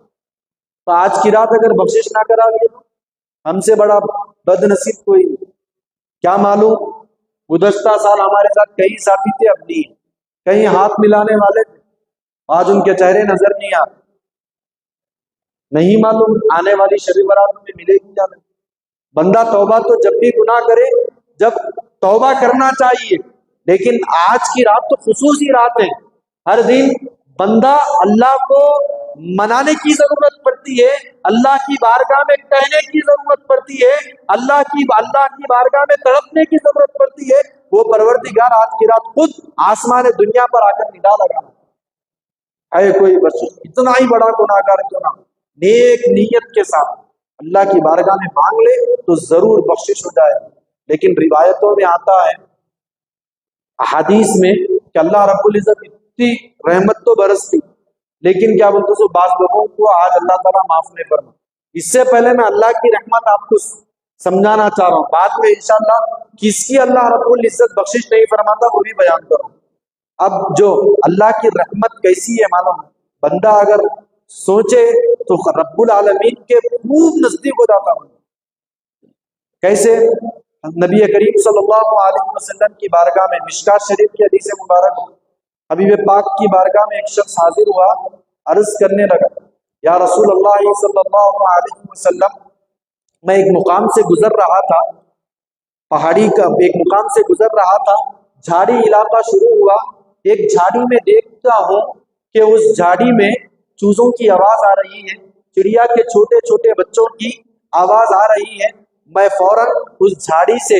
تو آج کی رات اگر بخشش نہ کرا گیا تو ہم سے بڑا بد نصیب کوئی نہیں۔ کیا معلوم گزشتہ سال ہمارے ساتھ کئی ساتھی تھے، اب نہیں، کہیں ہاتھ ملانے والے تھے، آج ان کے چہرے نظر نہیں آتے، نہیں معلوم آنے والی شب برات میں ملے گی یا نہیں۔ بندہ توبہ تو جب بھی گناہ کرے، جب توبہ کرنا چاہیے، لیکن آج کی رات تو خصوصی رات ہے، ہر دن بندہ اللہ کو منانے کی ضرورت پڑتی ہے، اللہ کی بارگاہ میں کہنے کی ضرورت پڑتی ہے، اللہ کی بارگاہ میں تڑپنے کی ضرورت پڑتی ہے، وہ پروردگار آج کی رات خود آسمان دنیا پر آ کر ندا لگانا، اے کوئی بخش، اتنا ہی بڑا گناہگار کیوں نہ، نیک نیت کے ساتھ اللہ کی بارگاہ میں مانگ لے تو ضرور بخشش ہو جائے۔ لیکن روایتوں میں آتا ہے، احادیث میں، کہ اللہ رب العزت اتنی رحمت تو برستی، لیکن کیا بولتے سو بعض لوگوں کو آج اللہ تعالیٰ معاف نہیں فرما۔ اس سے پہلے میں اللہ کی رحمت آپ کو سمجھانا چاہ رہا ہوں، بعد میں انشاءاللہ کس کی اللہ رب العزت بخشش نہیں فرماتا وہ بھی بیان کروں۔ اب جو اللہ کی رحمت کیسی ہے معلوم ہے؟ بندہ اگر سوچے تو رب العالمین کے خوب نزدیک ہو جاتا ہوں۔ کیسے؟ نبی کریم صلی اللہ علیہ وسلم کی بارگاہ میں، مشکات شریف کی حدیث مبارک، حبیب پاک کی بارگاہ میں ایک شخص حاضر ہوا، عرض کرنے لگا، یا رسول اللہ صلی اللہ علیہ وسلم، میں ایک مقام سے گزر رہا تھا، پہاڑی کا ایک مقام سے گزر رہا تھا، جھاڑی علاقہ شروع ہوا، ایک جھاڑی میں دیکھتا ہوں کہ اس جھاڑی میں چوزوں کی آواز آ رہی ہے، چڑیا کے چھوٹے چھوٹے بچوں کی آواز آ رہی ہے۔ میں فوراً اس جھاڑی سے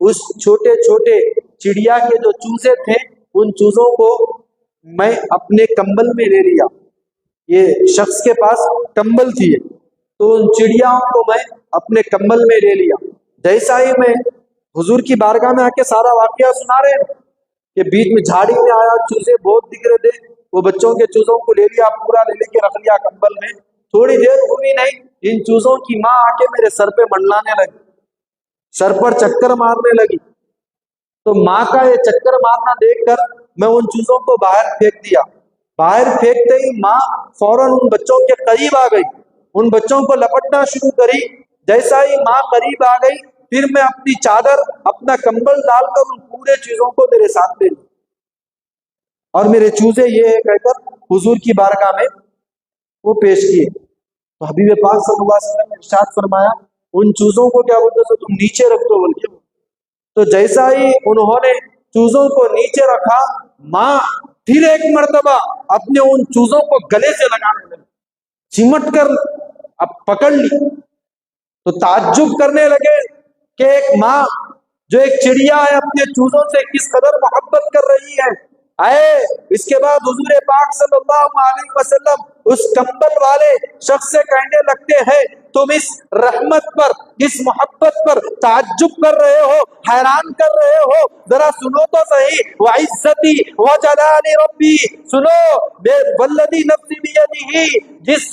اس چھوٹے چھوٹے چڑیا کے جو چوزے تھے ان چوزوں کو میں اپنے کمبل میں لے لیا۔ یہ شخص کے پاس کمبل تھی تو ان چڑیاؤں کو میں اپنے کمبل میں لے لیا۔ جیسا ہی میں حضور کی بارگاہ میں آ کے سارا واقعہ سنا رہے ہیں کہ بیچ میں جھاڑی میں آیا، چوزے بہت دکھ رہے تھے، وہ بچوں کے چوزوں کو لے لیا، پورا لے کے رکھ لیا کمبل میں۔ تھوڑی دیر ہوئی نہیں، ان چوزوں کی ماں آ کے میرے سر پہ منڈلانے لگی، سر پر چکر مارنے لگی۔ تو ماں کا یہ چکر مارنا دیکھ کر میں ان چوزوں کو باہر پھینک دیا۔ باہر پھینکتے ہی ماں فوراً ان بچوں کے قریب آ گئی، ان بچوں کو لپٹنا شروع کری۔ جیسا ہی ماں قریب آ گئی، پھر میں اپنی چادر، اپنا کمبل ڈال کر ان پورے چیزوں کو میرے ساتھ لے لی، اور میرے چوزے یہ ہے کہہ کر حضور کی بارگاہ میں وہ پیش کیے۔ تو حبیب پاک صلی اللہ علیہ وسلم نے ارشاد فرمایا، ان چوزوں کو کیا بولتے سو تم نیچے رکھ دو بلکہ۔ تو جیسا ہی انہوں نے چوزوں کو نیچے رکھا، ماں پھر ایک مرتبہ اپنے ان چوزوں کو گلے سے لگانے لگی، چمٹ کر اب پکڑ لی۔ تو تعجب کرنے لگے کہ ایک ماں جو ایک چڑیا ہے اپنے چوزوں سے کس قدر محبت کر رہی ہے۔ اس کے بعد حضور پاک صلی اللہ علیہ وسلم اس کمبل والے شخص سے کہنے لگتے ہیں، تم اس رحمت پر، اس محبت پر تعجب کر رہے ہو، حیران کر رہے ہو، ذرا سنو تو صحیح، وعزتی وجلال ربی، سنو، والذی نفسی بیدہ، جس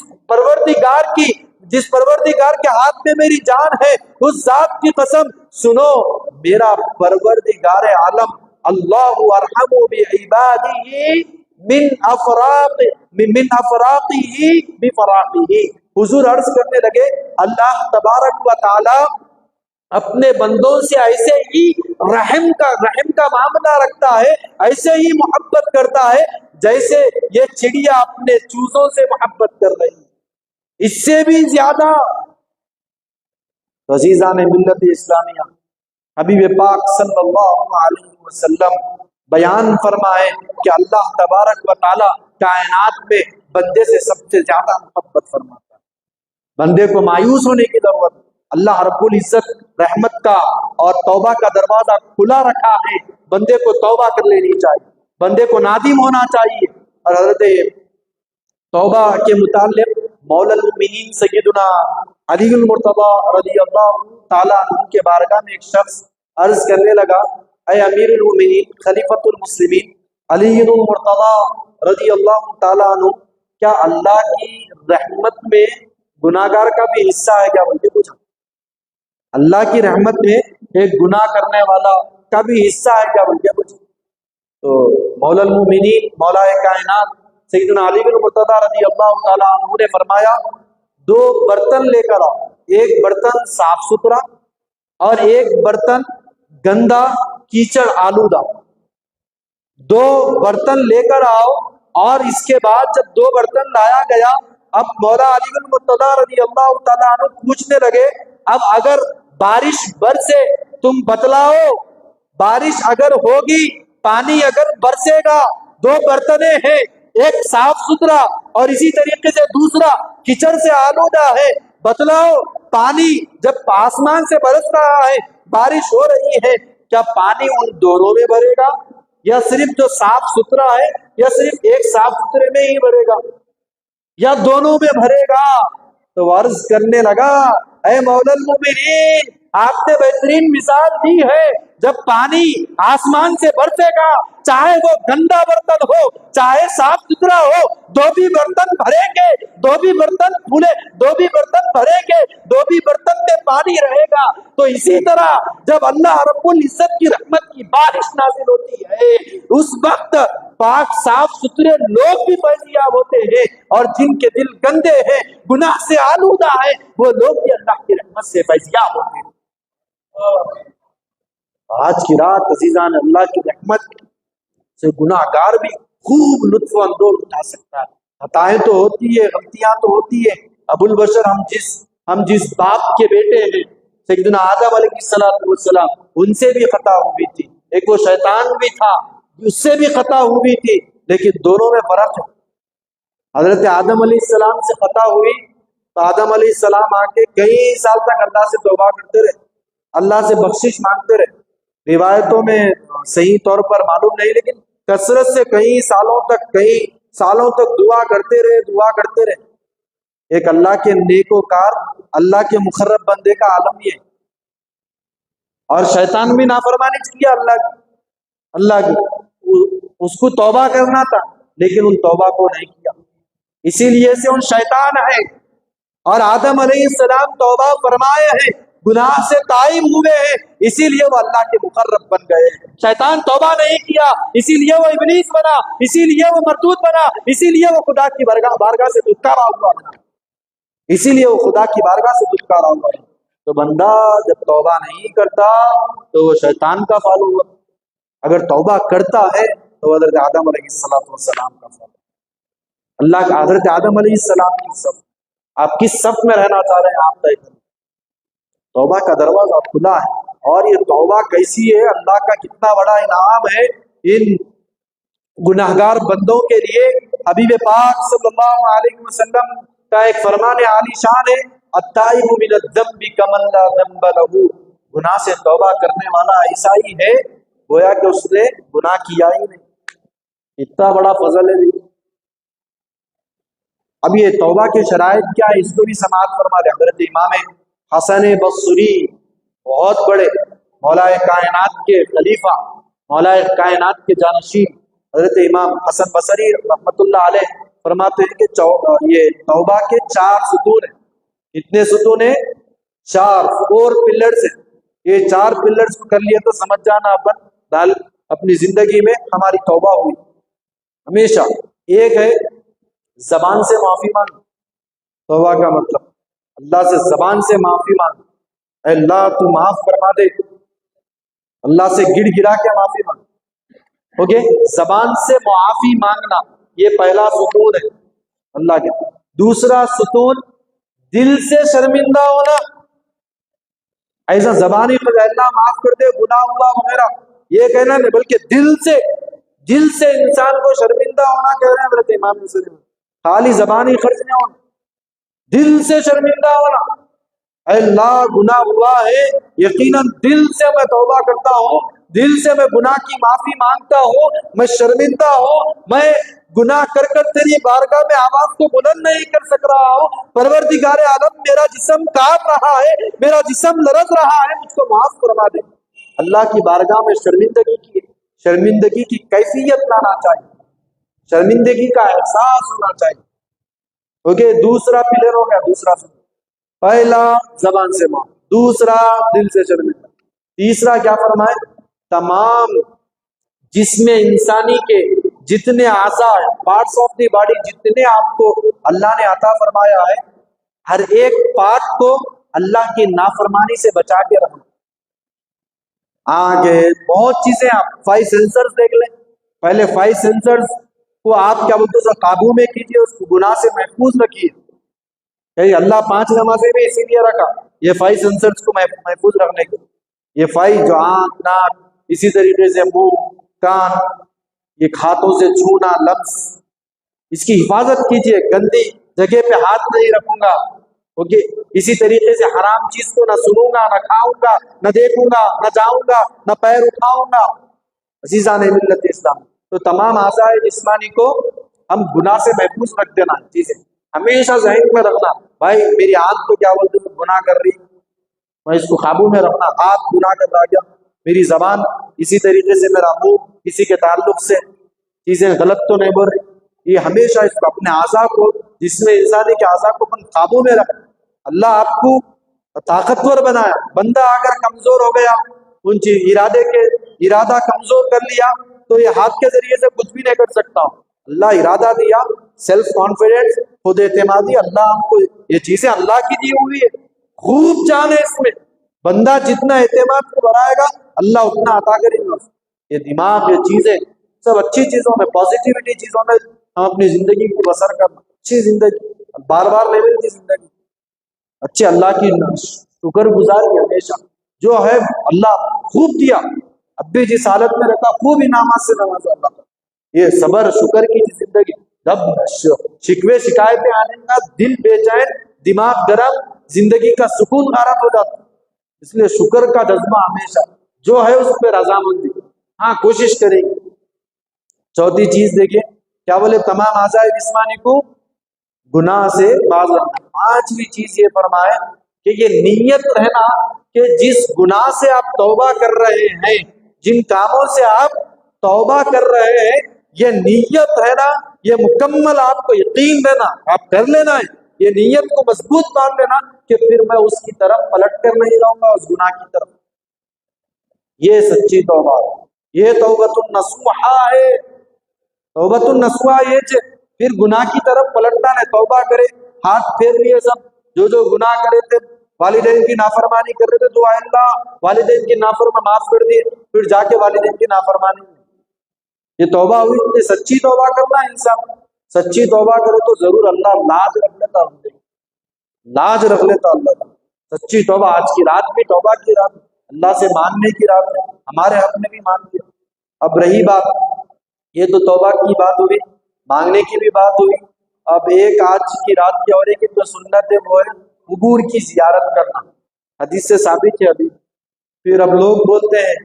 پروردگار کے ہاتھ میں میری جان ہے، اس ذات کی قسم، سنو، میرا پروردگار عالم اللہ ارحم بعبادہ من افراطہ بفراقہ۔ حضور عرض کرنے لگے، اللہ تبارک و تعالی اپنے بندوں سے ایسے ہی رحم کا معاملہ رکھتا ہے، ایسے ہی محبت کرتا ہے جیسے یہ چڑیا اپنے چوزوں سے محبت کر رہی ہے، اس سے بھی زیادہ۔ عزیزان ملت اسلامیہ، حبیب پاک صلی اللہ علیہ وسلم بیان فرمائے کہ اللہ تبارک و تعالی کائنات میں بندے سے سب سے زیادہ محبت فرماتا ہے۔ بندے کو مایوس ہونے کی ضرورت، اللہ رب العزت رحمت کا اور توبہ کا دروازہ کھلا رکھا ہے، بندے کو توبہ کر لینی چاہیے، بندے کو نادم ہونا چاہیے۔ اور حضرت توبہ کے متعلق مولا المؤمنین سیدنا علی المرتضی رضی اللہ تعالیٰ عنہ کے بارگاہ میں ایک شخص عرض کرنے لگا، اے امیر المؤمنین خلیفۃ المسلمین علی المرتضی رضی اللہ تعالیٰ عنہ، کیا اللہ کی رحمت میں گناہگار کا بھی حصہ ہے کیا؟ بلکہ پوچھا، اللہ کی رحمت میں ایک گناہ کرنے والا کا بھی حصہ ہے کیا؟ بلکہ پوچھا۔ تو مولا المؤمنین، مولا کائنات سیدنا علی بن مرتضی رضی اللہ تعالیٰ عنہ نے فرمایا، دو برتن لے کر آؤ، ایک برتن صاف ستھرا اور ایک برتن گندا کیچڑ آلودہ، دو برتن لے کر آؤ۔ اور اس کے بعد جب دو برتن لایا گیا، اب مولا علی بن مرتضی رضی اللہ تعالیٰ عنہ پوچھنے لگے، اب اگر بارش برسے تم بتلاؤ، بارش اگر ہوگی، پانی اگر برسے گا، دو برتنیں ہیں، ایک صاف ستھرا اور اسی طریقے سے دوسرا کیچڑ سے آلودہ ہے، بتلاؤ پانی جب آسمان سے برس رہا ہے، بارش ہو رہی ہے، کیا پانی ان دونوں میں بھرے گا یا صرف جو صاف ستھرا ہے یا صرف ایک صاف ستھرے میں ہی بھرے گا یا دونوں میں بھرے گا؟ تو عرض کرنے لگا اے مولا المومنین، آپ نے بہترین مثال دی ہے، جب پانی آسمان سے برسے گا، چاہے وہ گندا برتن ہو چاہے صاف ستھرا ہو، دو بھی برتن بھریں گے، دو بھی برتن کھلے، دو بھی برتن بھریں گے، دو بھی برتن میں پانی رہے گا۔ تو اسی طرح جب اللہ رب العزت کی رحمت کی بارش نازل ہوتی ہے، اس وقت پاک صاف ستھرے لوگ بھی فیضیاب ہوتے ہیں، اور جن کے دل گندے ہیں، گناہ سے آلودہ ہے، وہ لوگ بھی اللہ کی رحمت سے فیضیاب ہوتے ہیں۔ آج کی رات عزیزان اللہ کی رحمت سے گناہ گار بھی خوب لطف اندوز اٹھا سکتا ہے۔ خطائیں تو ہوتی ہے، غلطیاں تو ہوتی ہے۔ ابو البشر ہم جس باپ کے بیٹے ہیں، سیدنا آدم علیہ السلام، ان سے بھی خطا ہوئی تھی، ایک وہ شیطان بھی تھا اس سے بھی خطا ہوئی تھی، لیکن دونوں میں فرق ہے۔ حضرت آدم علیہ السلام سے خطا ہوئی تو آدم علیہ السلام آ کے کئی سال تک اللہ سے توبہ کرتے رہے، اللہ سے بخشش مانگتے رہے۔ روایتوں میں صحیح طور پر معلوم نہیں، لیکن کثرت سے کئی سالوں تک دعا کرتے رہے۔ ایک اللہ کے نیکوکار، اللہ کے مقرب بندے کا عالم یہ ہے۔ اور شیطان بھی نافرمانی کیا اللہ کی، اس کو توبہ کرنا تھا لیکن ان توبہ کو نہیں کیا، اسی لیے سے ان شیطان ہے۔ اور آدم علیہ السلام توبہ فرمائے ہیں، گناہ سے تائب ہوئے ہیں، اسی لیے وہ اللہ کے مقرب بن گئے۔ شیطان توبہ نہیں کیا، اسی لیے وہ ابلیس بنا، اسی لیے وہ مردود بنا، اسی لیے وہ خدا کی بارگاہ سے دھتکارا ہوا بنا، اسی لیے وہ خدا کی بارگاہ سے دھتکارا ہوا ہے۔ تو بندہ جب توبہ نہیں کرتا تو وہ شیطان کا فالوور، اگر توبہ کرتا ہے تو حضرت آدم علیہ السلام کا فالوور۔ اللہ کا حضرت آدم علیہ السلام کی صف، آپ کس صف میں رہنا چاہ رہے ہیں آپ طے کریں۔ توبہ کا دروازہ کھلا ہے، اور یہ توبہ کیسی ہے، اللہ کا کتنا بڑا انعام ہے ان گناہگار بندوں کے لیے۔ حبیب پاک صلی اللہ علیہ وسلم کا ایک فرمان عالی شان ہے، التائب من الذنب کمن لا ذنب له، گناہ سے توبہ کرنے والا ایسا ہی ہے گویا کہ اس نے گناہ کیا ہی نہیں۔ اتنا بڑا فضل ہے۔ اب یہ توبہ کے شرائط کیا ہے، اس کو بھی سماعت فرما دیں۔ حضرت امام حسن بصری، بہت بڑے مولا کائنات کے خلیفہ، مولا کائنات کے جانشین حضرت امام حسن بصری رحمۃ اللہ علیہ فرماتے ہیں کہ یہ توبہ کے 4 ستون ہیں۔ کتنے ستون ہیں؟ 4 پلرز ہیں۔ یہ 4 پلرز کو کر لیے تو سمجھ جانا اپنی زندگی میں ہماری توبہ ہوئی ہمیشہ۔ ایک ہے زبان سے معافی مانگ، توبہ کا مطلب اللہ سے زبان سے معافی مانگ، اے اللہ تو معاف فرما دے، اللہ سے گڑ گڑا کے معافی مانگ۔ اوکے، زبان سے معافی مانگنا یہ پہلا ستون ہے اللہ کے۔ دوسرا ستون دل سے شرمندہ ہونا، ایسا زبانی پر اللہ معاف کر دے، گناہ ہوا وغیرہ یہ کہنا نہیں، بلکہ دل سے انسان کو شرمندہ ہونا کہہ رہے ہیں حضرت امام حسن، خالی زبانی خرچ نہیں ہونا، دل سے شرمندہ ہونا۔ اے اللہ گناہ ہوا ہے، یقیناً دل سے میں توبہ کرتا ہوں، دل سے میں گناہ کی معافی مانگتا ہوں، میں شرمندہ ہوں، میں گناہ کر تیری بارگاہ میں آواز کو بلند نہیں کر سک رہا ہوں، پروردگار عالم میرا جسم کانپ رہا ہے، میرا جسم لرز رہا ہے، مجھ کو معاف فرما دے۔ اللہ کی بارگاہ میں شرمندگی کی کیفیت لانا چاہیے، شرمندگی کا احساس ہونا چاہیے۔ اوکے، دوسرا پلر ہو گیا، دوسرا پہلا زبان سے معاف، دوسرا دل سے شرمندہ، تیسرا کیا فرمائے، تمام جسم انسانی کے جتنے اعضاء ہیں، پارٹس آف دی باڈی جتنے آپ کو اللہ نے عطا فرمایا ہے، ہر ایک پارٹ کو اللہ کی نافرمانی سے بچا کے رکھنا۔ آگے بہت چیزیں، آپ 5 سینسرز دیکھ لیں، پہلے 5 سینسرز کو آپ کیا بولتے ہیں قابو میں کیجئے، اس کو گناہ سے محفوظ رکھیے۔ اللہ 5 نمازیں بھی اسی لیے رکھا، یہ 5 سینسرز کو محفوظ رکھنے کے، یہ 5 جو آنکھ، ناک، اسی طریقے سے منہ، کان، یہ ہاتھوں سے چھونا، لمس، اس کی حفاظت کیجئے۔ گندی جگہ پہ ہاتھ نہیں رکھوں گا، اوکے، اسی طریقے سے حرام چیز کو نہ سنوں گا، نہ کھاؤں گا، نہ دیکھوں گا، نہ جاؤں گا، نہ پیر اٹھاؤں گا۔ عزیزان ملت اسلام، تو تمام اعضاء جسمانی کو ہم گناہ سے محفوظ رکھ دینا چیزیں ہمیشہ ذہن میں رکھنا. بھائی میری آنکھ کو کیا بولتے ہیں گناہ کر رہی، میں اس کو قابو میں رکھنا. ہاتھ گناہ کر رہا کیا، میری زبان اسی طریقے سے، میرا منہ کسی کے تعلق سے چیزیں غلط تو نہیں بول رہی. یہ ہمیشہ اس کو اپنے اعضاء کو، جس میں انسانی کے اعضاء کو اپن قابو میں رکھ. اللہ آپ کو طاقتور بنایا، بندہ اگر کمزور ہو گیا، ان چیز ارادہ کمزور کر لیا تو یہ ہاتھ کے ذریعے سے کچھ بھی نہیں کر سکتا. اللہ ارادہ دیا، سیلف کانفیڈنس، خود اعتمادی، اللہ ہم کو یہ چیزیں اللہ کی دی ہوئی ہے. خوب جانے اس میں، بندہ جتنا اعتماد کو بڑھائے گا اللہ اتنا عطا کرے گا. یہ دماغ، یہ چیزیں سب اچھی چیزوں میں، پازیٹیوٹی چیزوں میں ہم اپنی زندگی کو بسر کرنا. اچھی زندگی بار بار نہیں ملتی زندگی. اچھے اللہ کی شکر گزاری ہمیشہ، جو ہے اللہ خوب دیا، اب بھی جس حالت میں رکھا خوب انعامات سے نوازا اللہ. یہ صبر شکر کی زندگی. جب شکوے شکایتیں آنے کا دل بے چین، دماغ گرم، زندگی کا سکون غارت ہو جاتا. اس لیے شکر کا جذبہ ہمیشہ جو ہے اس پہ رضامندی، ہاں کوشش کریں گے. چوتھی چیز دیکھیں کیا بولے، تمام اعضاء جسمانی کو گناہ سے باز رکھنا. پانچویں چیز یہ فرمائے کہ یہ نیت رہنا کہ جس گناہ سے آپ توبہ کر رہے ہیں، جن کاموں سے آپ توبہ کر رہے ہیں، یہ نیت ہے نا، یہ مکمل آپ کو یقین دینا، آپ کر لینا ہے، یہ نیت کو مضبوط مان لینا کہ پھر میں اس کی طرف پلٹ کر نہیں جاؤں گا، اس گناہ کی طرف. یہ سچی توبہ ہے، یہ توبۃ النصوحہ ہے. توبۃ النصوحہ یہ پھر گناہ کی طرف پلٹنا نہیں. توبہ کرے، ہاتھ پھیر لیے سب، جو گناہ کرے تھے، والدین کی نافرمانی کر رہے تھے تو اللہ والدین کی نافرمانی معاف کر دیے، پھر جا کے والدین کی نافرمانی. یہ توبہ ہوئی. تو سچی توبہ کرنا انسان، سچی توبہ کرو تو ضرور اللہ لاج رکھ لیتا، لاج رکھ لیتا اللہ. سچی توبہ، آج کی رات بھی توبہ کی رات، اللہ سے ماننے کی رات ہے، ہمارے حق میں بھی مان لیا. اب رہی بات، یہ تو توبہ کی بات ہوئی، مانگنے کی بھی بات ہوئی. اب ایک آج کی رات کی اور ایک جو سنت ہے وہ ہے قبور کی زیارت کرنا. حدیث سے ثابت ہے. ابھی پھر اب لوگ بولتے ہیں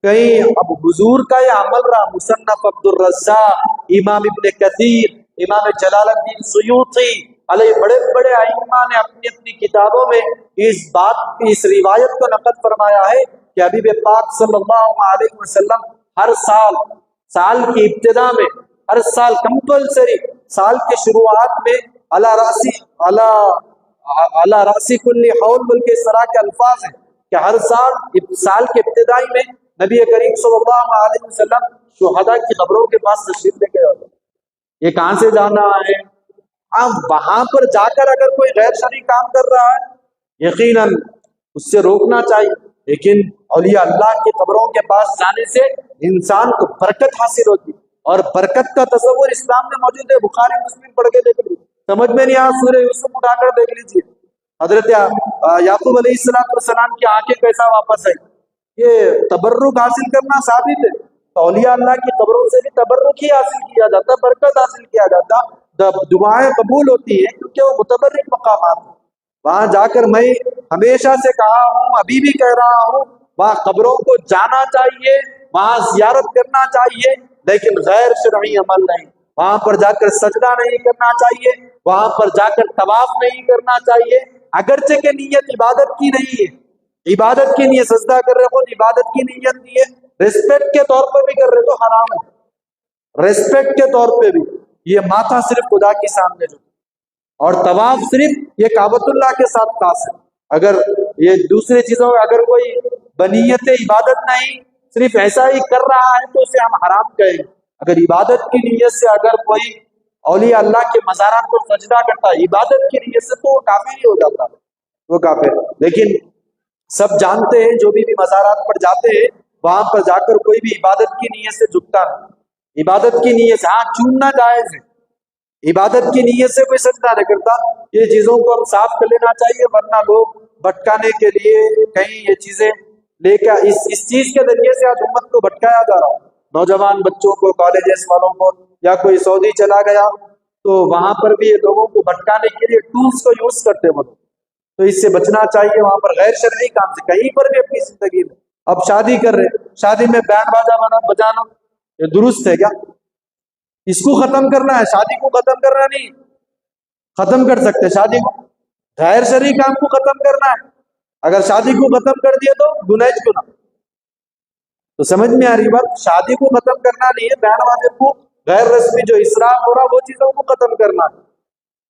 کہیں اب حضور کا یہ عمل رہا. مصنف عبد الرزاق، امام ابن کثیر، امام جلال الدین سیوطی علیہ بڑے بڑے ائمہ نے اپنی اپنی کتابوں میں اس بات کی، اس روایت کو نقل فرمایا ہے کہ حبیب پاک صلی اللہ علیہ وسلم ہر سال کی ابتدا میں، ہر سال کمپلسری، سال کی شروعات میں علی راسی کل حول، بلکہ اس طرح کے الفاظ ہیں کہ ہر سال کے ابتدائی میں نبی کریم صلی اللہ علیہ وسلم شہداء کی قبروں کے پاس تشریف لے کے آتے. یہ کہاں سے جانا ہے؟ اب وہاں پر جا کر اگر کوئی غیر شرعی کام کر رہا ہے یقیناً اس سے روکنا چاہیے، لیکن اولیاء اللہ کی قبروں کے پاس جانے سے انسان کو برکت حاصل ہوتی، اور برکت کا تصور اسلام میں موجود ہے. بخاری مسلم پڑھ کے دیکھ لیجیے، سمجھ میں نہیں آیا سورہ یوسف اٹھا کر دیکھ لیجیے. حضرت یعقوب علیہ السلام کی آنکھیں کیسا واپس آئی. یہ تبرک حاصل کرنا ثابت ہے. اولیاء اللہ کی قبروں سے بھی تبرک ہی حاصل کیا جاتا، برکت حاصل کیا جاتا، دعائیں قبول ہوتی ہیں کیونکہ وہ متبرک مقامات ہیں. وہاں جا کر میں ہمیشہ سے کہا ہوں، ابھی بھی کہہ رہا ہوں، وہاں قبروں کو جانا چاہیے، وہاں زیارت کرنا چاہیے، لیکن غیر شرعی عمل نہیں. وہاں پر جا کر سجدہ نہیں کرنا چاہیے، وہاں پر جا کر طواف نہیں کرنا چاہیے، اگرچہ کہ نیت عبادت کی نہیں ہے. عبادت کی نیت سجدہ کر رہے ہو، عبادت کی نیت نہیں ہے، ریسپیکٹ کے طور پر بھی کر رہے تو حرام ہے. ریسپیکٹ کے طور پہ بھی یہ ماتھا صرف خدا کے سامنے جو، اور طواف صرف یہ کعبۃ اللہ کے ساتھ خاص ہے. اگر یہ دوسری چیزوں میں اگر کوئی بنیت عبادت نہیں، صرف ایسا ہی کر رہا ہے تو اسے ہم حرام کہیں گے. اگر عبادت کی نیت سے اگر کوئی اولیاء اللہ کے مزارات کو سجدہ کرتا ہے عبادت کی نیت سے تو وہ کافر ہی ہو جاتا ہے، وہ کافر. لیکن سب جانتے ہیں جو بھی مزارات پر جاتے ہیں وہاں پر جا کر کوئی بھی عبادت کی نیت سے جھکتا نہیں. عبادت کی نیت سے ہاں چومنا جائز ہے، عبادت کی نیت سے کوئی سجدہ نہیں کرتا. یہ چیزوں کو ہم صاف کر لینا چاہیے، ورنہ لوگ بھٹکانے کے لیے کہیں یہ چیزیں لے کر اس چیز کے ذریعے سے آج امت کو بھٹکایا جا رہا ہے. نوجوان بچوں کو، کالجز والوں کو، یا کوئی سعودی چلا گیا تو وہاں پر بھی یہ لوگوں کو بھٹکانے کے لیے ٹولز کو یوز کرتے ہیں. تو اس سے بچنا چاہیے. وہاں پر غیر شرعی کام سے کہیں پر بھی اپنی زندگی میں اب شادی کر رہے، شادی میں بینڈ باجا بجانا یہ درست ہے کیا؟ اس کو ختم کرنا ہے، شادی کو ختم کرنا نہیں۔ ختم کر سکتے شادی کو، غیر شرعی کام کو ختم کرنا ہے۔ اگر شادی کو ختم کر دیا تو گناہ گناہ۔ تو سمجھ میں آ رہی بات؟ شادی کو ختم کرنا نہیں ہے، بینڈ باجے کو، غیر رسمی جو اسراف ہو رہا وہ چیزوں کو ختم کرنا ہے۔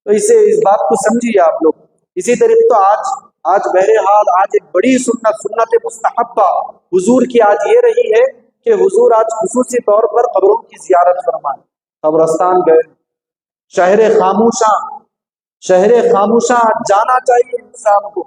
تو اس بات کو سمجھیے آپ لوگ۔ اسی طریقے تو آج بہرحال آج ایک بڑی سنت مستحبہ حضور کی آج یہ رہی ہے کہ حضور آج خصوصی طور پر قبروں کی زیارت فرمائے، قبرستان گئے، شہر خاموشاں جانا چاہیے انسان کو۔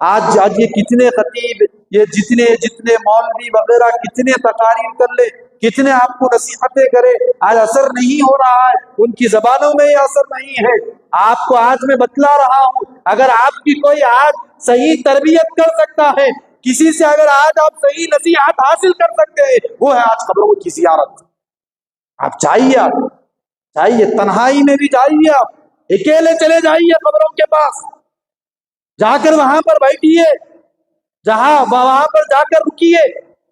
آج یہ کتنے خطیب، یہ جتنے مولوی وغیرہ کتنے تقاریر کر لے، کتنے آپ کو نصیحتیں کرے، آج اثر نہیں ہو رہا ہے، ان کی زبانوں میں یہ اثر نہیں ہے۔ آپ کو آج میں بتلا رہا ہوں، اگر آپ کی کوئی آج صحیح تربیت کر سکتا ہے، کسی سے اگر آج آپ صحیح نصیحت حاصل کر سکتے ہیں، وہ ہے آج قبروں کی زیارت۔ آپ چاہیے تنہائی میں بھی جائیے، آپ اکیلے چلے جائیے قبروں کے پاس، جا کر وہاں پر بیٹھیے، وہاں پر جا کر رکیے،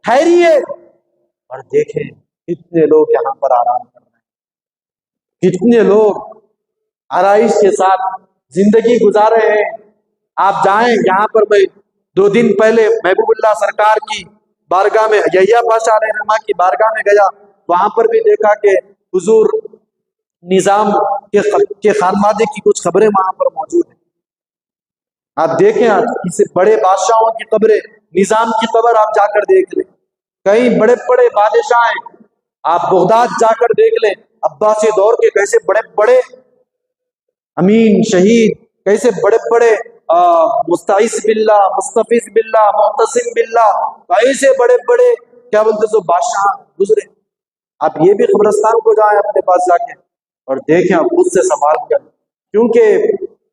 ٹھہریے اور دیکھیں کتنے لوگ یہاں پر آرام کر رہے ہیں، کتنے لوگ آرائش کے ساتھ زندگی گزارے ہیں۔ آپ جائیں یہاں پر، میں 2 دن پہلے محبوب اللہ سرکار کی بارگاہ میں، یحییٰ پاشا علیہ الرحمہ کی بارگاہ میں گیا، وہاں پر بھی دیکھا کہ حضور نظام کے خانوادے کی کچھ خبریں وہاں پر موجود ہیں۔ آپ دیکھیں آج کسی بڑے بادشاہوں کی قبریں، نظام کی قبر آپ جا کر دیکھ لیں، کئی بڑے بڑے بادشاہ ہیں، آپ بغداد جا کر دیکھ لیں، عباسی دور کے کیسے بڑے بڑے امین شہید، کیسے بڑے بڑے مستعیذ باللہ، مستفیض باللہ، معتصم باللہ، کیسے بڑے بڑے کیا بولتے سو بادشاہ گزرے۔ آپ یہ بھی قبرستان کو جائیں اپنے پاس جا کے اور دیکھیں، آپ خود سے سوال کریں، کیونکہ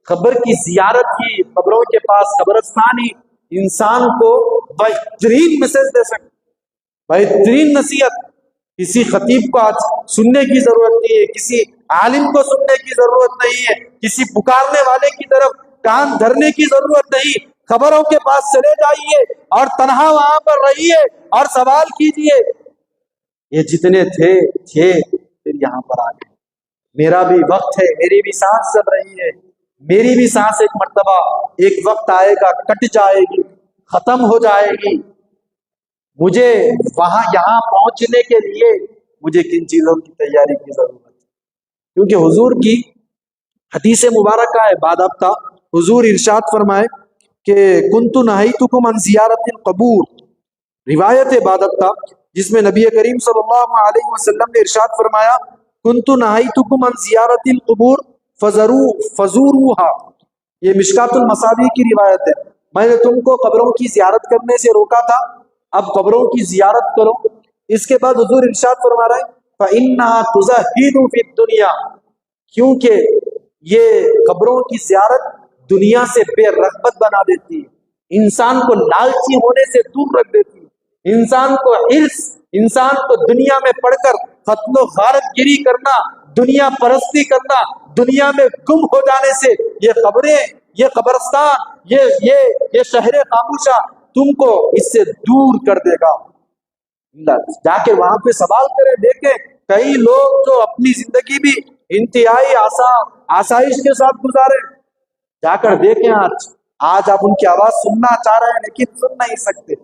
قبر کی زیارت ہی، قبروں کے پاس قبرستان ہی انسان کو بہترین میسج دے سکتے، بہترین نصیحت۔ کسی خطیب کو آج سننے کی ضرورت نہیں ہے، کسی عالم کو سننے کی ضرورت نہیں ہے، کسی پکارنے والے کی طرف کان دھرنے کی ضرورت نہیں۔ قبروں کے پاس چلے جائیے اور تنہا وہاں پر رہیے اور سوال کیجئے، یہ جتنے تھے پھر یہاں پر آ گئے، میرا بھی وقت ہے، میری بھی سانس چل رہی ہے، میری بھی سانس ایک مرتبہ ایک وقت آئے گا کٹ جائے گی، ختم ہو جائے گی۔ مجھے یہاں پہنچنے کے لیے مجھے کن چیزوں کی تیاری کی ضرورت ہے؟ کیونکہ حضور کی حدیث مبارکہ ہے باضابطہ، حضور ارشاد فرمائے کہ کنت نہیتکم عن زیارت القبور، روایت ہے باضابطہ جس میں نبی کریم صلی اللہ علیہ وسلم نے ارشاد فرمایا کنت نہیتکم عن زیارت القبور فزوروها، یہ مشکات المصابیح کی روایت ہے، میں نے تم کو قبروں کی زیارت کرنے سے روکا تھا، اب قبروں کی زیارت کرو۔ اس کے بعد حضور ارشاد فرما رہے ہیں فَإِنَّهَا تُزَهِّدُ فِي الدُّنْيَا، کیونکہ یہ قبروں کی زیارت دنیا سے بے رغبت بنا دیتی ہے، انسان کو لالچی ہونے سے دور رکھ دیتی ہے، انسان کو حرص، انسان کو دنیا میں پڑھ کر قتل و غارت گیری کرنا، دنیا پرستی کرنا، دنیا میں گم ہو جانے سے یہ قبریں، یہ قبرستان، یہ شہر خاموشہ تم کو اس سے دور کر دے گا۔ جا کے وہاں پہ سوال کریں، دیکھیں کئی لوگ جو اپنی زندگی بھی انتہائی آسائش کے ساتھ گزارے، جا کر دیکھیں آج آپ ان کی آواز سننا چاہ رہے ہیں لیکن سن نہیں سکتے،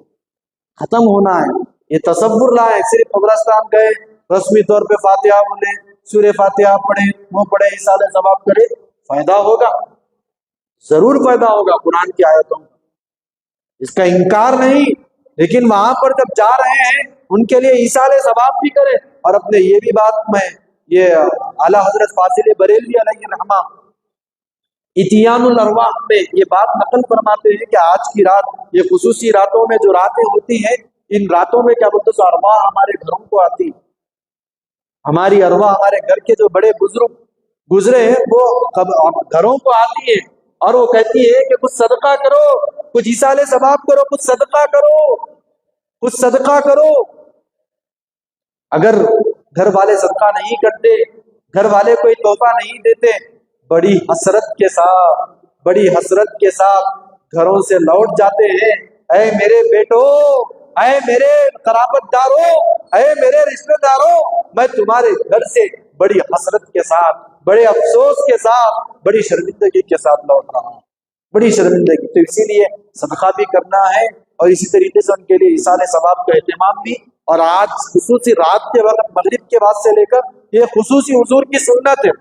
ختم ہونا ہے۔ یہ تصور لائیں، صرف قبرستان گئے، رسمی طور پہ فاتحہ بولے، سورہ فاتحہ پڑھے، وہ پڑھے، ایصال ثواب کرے، فائدہ ہوگا، ضرور فائدہ ہوگا قرآن کی آیتوں کا، اس کا انکار نہیں، لیکن وہاں پر جب جا رہے ہیں ان کے لیے ایصال ثواب بھی کریں۔ اور اپنے یہ بھی بات میں یہ اعلیٰ حضرت فاضل بریلوی علیہ الرحمہ اتیان الارواح میں یہ بات نقل فرماتے ہیں کہ آج کی رات، یہ خصوصی راتوں میں جو راتیں ہوتی ہیں، ان راتوں میں کیا بولتے ہیں ارواح ہمارے گھروں کو آتی، ہماری ارواح ہمارے گھر کے جو بڑے بزرگ گزرے ہیں وہ گھروں کو آتی ہے اور وہ کہتی ہے کہ کچھ صدقہ کرو، کچھ ایصال ثواب کرو، کچھ صدقہ کرو، کچھ صدقہ کرو۔ اگر گھر والے صدقہ نہیں کرتے، گھر والے کوئی تحفہ نہیں دیتے، بڑی حسرت کے ساتھ گھروں سے لوٹ جاتے ہیں، اے میرے بیٹو اے میرے قرابت داروں، اے میرے رشتہ داروں، میں تمہارے گھر سے بڑی حسرت کے ساتھ، بڑے افسوس کے ساتھ، بڑی شرمندگی کے ساتھ لوٹ رہا ہوں، بڑی شرمندگی۔ تو اسی لیے صدقہ بھی کرنا ہے، اور اسی طریقے سے ان کے لیے ایصال ثواب کا اہتمام بھی۔ اور آج خصوصی رات کے وقت مغرب کے بعد سے لے کر یہ خصوصی حضور کی سنت ہے،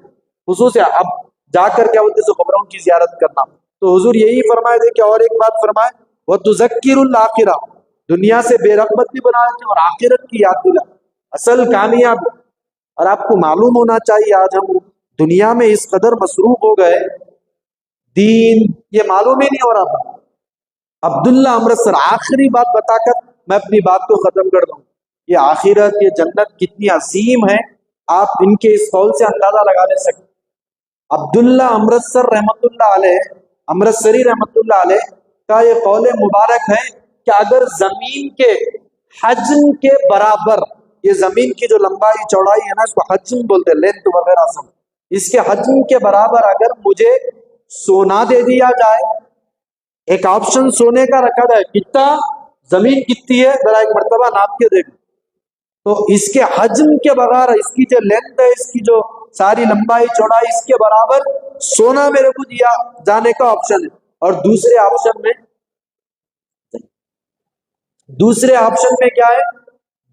خصوصی اب جا کر کیا بولتے ہیں قبروں کی زیارت کرنا۔ تو حضور یہی فرمائے تھے کہ اور ایک بات فرمائے، وَتُذَكِّرُ الْآخِرَةَ، دنیا سے بے رغبت بھی بنا دیتے اور آخرت کی یاد دلا، اصل کامیاب۔ اور آپ کو معلوم ہونا چاہیے آج ہم دنیا میں اس قدر مصروف ہو گئے، دین یہ معلوم ہی نہیں ہو رہا۔ عبداللہ امرتسر آخری بات بتا کر میں اپنی بات کو ختم کر دوں، یہ آخرت، یہ جنت کتنی عظیم ہے، آپ ان کے اس قول سے اندازہ لگا لے سکتے۔ عبداللہ امرتسر رحمۃ اللہ علیہ، امرتسری رحمۃ اللہ علیہ کا یہ قول مبارک ہے کہ اگر زمین کے حجم کے برابر، یہ زمین کی جو لمبائی چوڑائی ہے نا، اس کو حجم بولتے ہیں، لینتھ وغیرہ سب، اس کے حجم کے برابر اگر مجھے سونا دے دیا جائے، ایک آپشن سونے کا رکھا جائے، کتنا زمین کتنی ہے ذرا ایک مرتبہ ناپ کے دیکھ، تو اس کے حجم کے بغیر، اس کی جو لینتھ ہے، اس کی جو ساری لمبائی چوڑائی، اس کے برابر سونا میرے کو دیا جانے کا آپشن ہے۔ اور دوسرے آپشن میں کیا ہے،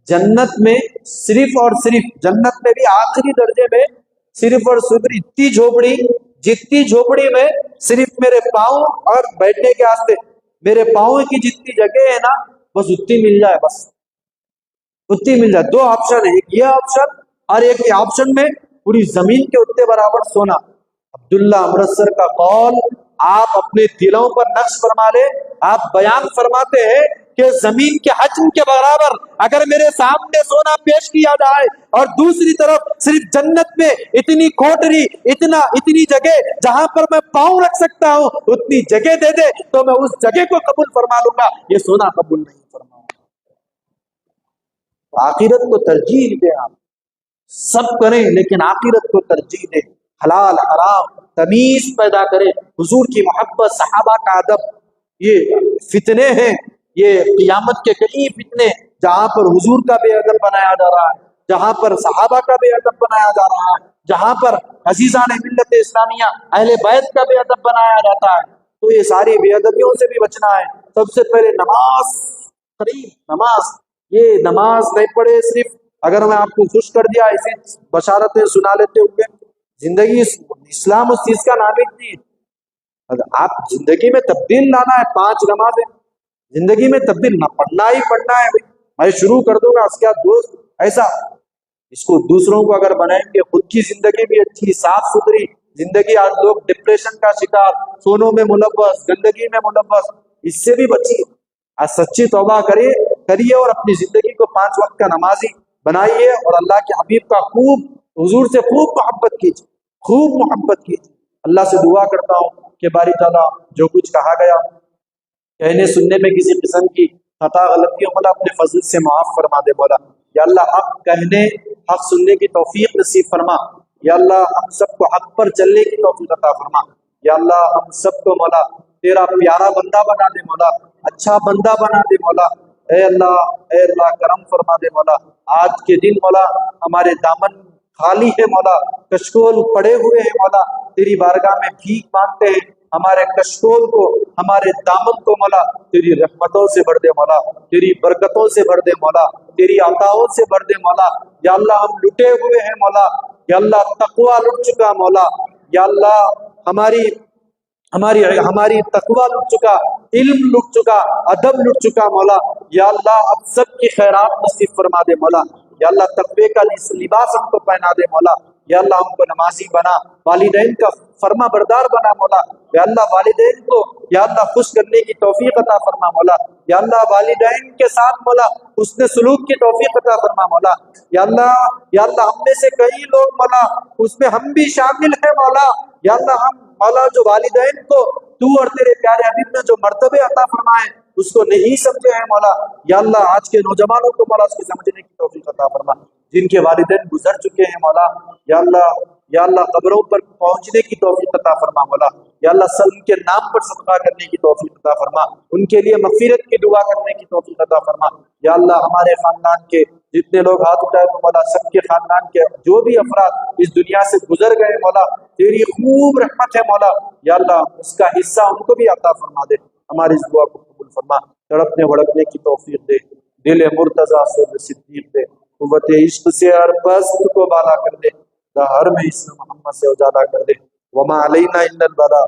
جنت میں صرف اور صرف، جنت میں بھی آخری درجے میں صرف اور صرف اتنی جھوپڑی، جتنی جھوپڑی میں صرف میرے پاؤں اور بیٹھنے کے واسطے میرے پاؤں کی جتنی جگہ ہے نا، بس اتنی مل جائے، بس اتنی مل جائے۔ دو آپشن ہے، ایک یہ آپشن اور ایک یہ آپشن میں پوری زمین کے اتنے برابر سونا۔ عبداللہ امرتسر کا قول آپ اپنے دلوں پر نقش فرما لے، آپ بیان فرماتے ہیں کہ زمین کے حجم کے برابر اگر میرے سامنے سونا پیش کیا جائے، اور دوسری طرف صرف جنت میں اتنی کوٹری، اتنی جگہ جہاں پر میں پاؤں رکھ سکتا ہوں، اتنی جگہ دے دے تو میں اس جگہ کو قبول فرما لوں گا، یہ سونا قبول نہیں فرماؤں گا۔ آخرت کو ترجیح دیں، آپ سب کریں لیکن آخرت کو ترجیح دیں، حلال حرام تمیز پیدا کریں، حضور کی محبت، صحابہ کا ادب۔ یہ فتنے ہیں، یہ قیامت کے کئی فتنے جہاں پر حضور کا بے ادب بنایا جا رہا ہے، جہاں پر صحابہ کا بے ادب بنایا جا رہا ہے، جہاں پر عزیزان ملت اسلامیہ اہل بیت کا بے ادب بنایا جاتا ہے، تو یہ ساری بے ادبیوں سے بھی بچنا ہے۔ سب سے پہلے نماز، نماز، یہ نماز نہیں پڑھے صرف اگر میں آپ کو خوش کر دیا ایسی بشارتیں سنا لیتے ہوئے، زندگی اسلام اس چیز کا نام ہی نہیں ہے۔ اگر آپ زندگی میں تبدیل لانا ہے، 5 نمازیں زندگی میں تبدیل نہ پڑھنا ہی پڑھنا ہے، میں شروع کر دوں گا، اس کے بعد دوست ایسا، اس کو دوسروں کو اگر بنائیں گے، خود کی زندگی بھی اچھی صاف ستھری زندگی۔ آج لوگ ڈپریشن کا شکار، سونوں میں ملوث، گندگی میں ملوث، اس سے بھی بچیے، آج سچی توبہ کریے اور اپنی زندگی کو 5 وقت کا نمازی بنائیے، اور اللہ کے حبیب کا خوب، حضور سے خوب محبت کیجیے، خوب محبت کیجیے۔ اللہ سے دعا کرتا ہوں کہ باری تعالیٰ جو کچھ کہا گیا کہنے سننے میں کسی قسم کی خطا غلطی مولا اپنے فضل سے معاف فرما دے مولا۔ یا اللہ حق کہنے، حق سننے کی توفیق نصیب فرما۔ یا اللہ ہم سب کو حق پر چلنے کی توفیق عطا فرما۔ یا اللہ ہم سب کو مولا تیرا پیارا بندہ بنا دے مولا، اچھا بندہ بنا دے مولا۔ اے اللہ کرم فرما دے مولا۔ آج کے دن مولا ہمارے دامن خالی ہے مولا، کشکول پڑے ہوئے ہیں مولا، تیری بارگاہ میں بھیک مانگتے ہیں، ہمارے کشکول کو، ہمارے دامن کو مولا تیری رحمتوں سے بھر دے مولا، تیری برکتوں سے بھر دے مولا، تیری عطاؤں سے بھر دے مولا۔ یا اللہ ہم لٹے ہوئے ہیں مولا، یا اللہ تقوی لٹ چکا مولا، یا اللہ ہماری تقوی لٹ چکا، علم لٹ چکا، ادب لٹ چکا مولا۔ یا اللہ اب سب کی خیرات نصیب فرما دے مولا۔ یا اللہ تقوی کا لباس ہم کو پہنا دے مولا۔ یا اللہ ہم کو نمازی بنا، والدین کا فرما بردار بنا مولا۔ یا اللہ والدین کو یا اللہ خوش کرنے کی توفیق عطا فرما مولا۔ یا اللہ والدین کے ساتھ مولا حسن سلوک کی توفیق عطا فرما مولا۔ یا اللہ ہم میں سے کئی لوگ مولا اس میں ہم بھی شامل ہیں مولا۔ یا اللہ ہم مولا جو والدین کو تو اور تیرے پیارے حبیب نے جو مرتبے عطا فرمائے اس کو نہیں سمجھے ہیں مولا۔ یا اللہ آج کے نوجوانوں کو مولا اس کو سمجھنے کی توفیق عطا فرما، جن کے والدین گزر چکے ہیں مولا۔ یا یا اللہ قبروں پر پہنچنے کی توفیق عطا فرما مولا، یا اللہ سب ان کے نام پر صدقہ کرنے کی توفیق عطا فرما، ان کے لیے مغفرت کی دعا کرنے کی توفیق عطا فرما، یا اللہ ہمارے خاندان کے جتنے لوگ ہاتھ اٹھائے مولا، سب کے خاندان کے جو بھی افراد اس دنیا سے گزر گئے مولا، تیری خوب رحمت ہے مولا، یا اللہ اس کا حصہ ان کو بھی عطا فرما دے، ہماری اس دعا کو قبول فرما، تڑپنے بھڑکنے کی توفیق دے، دل مرتضیٰ سے صدیق دے، قوت عشق سے ہر پست کو بالا کر دے، ہر میں اس محمد سے اجالا کر دے، وما علینا الا البلاغ۔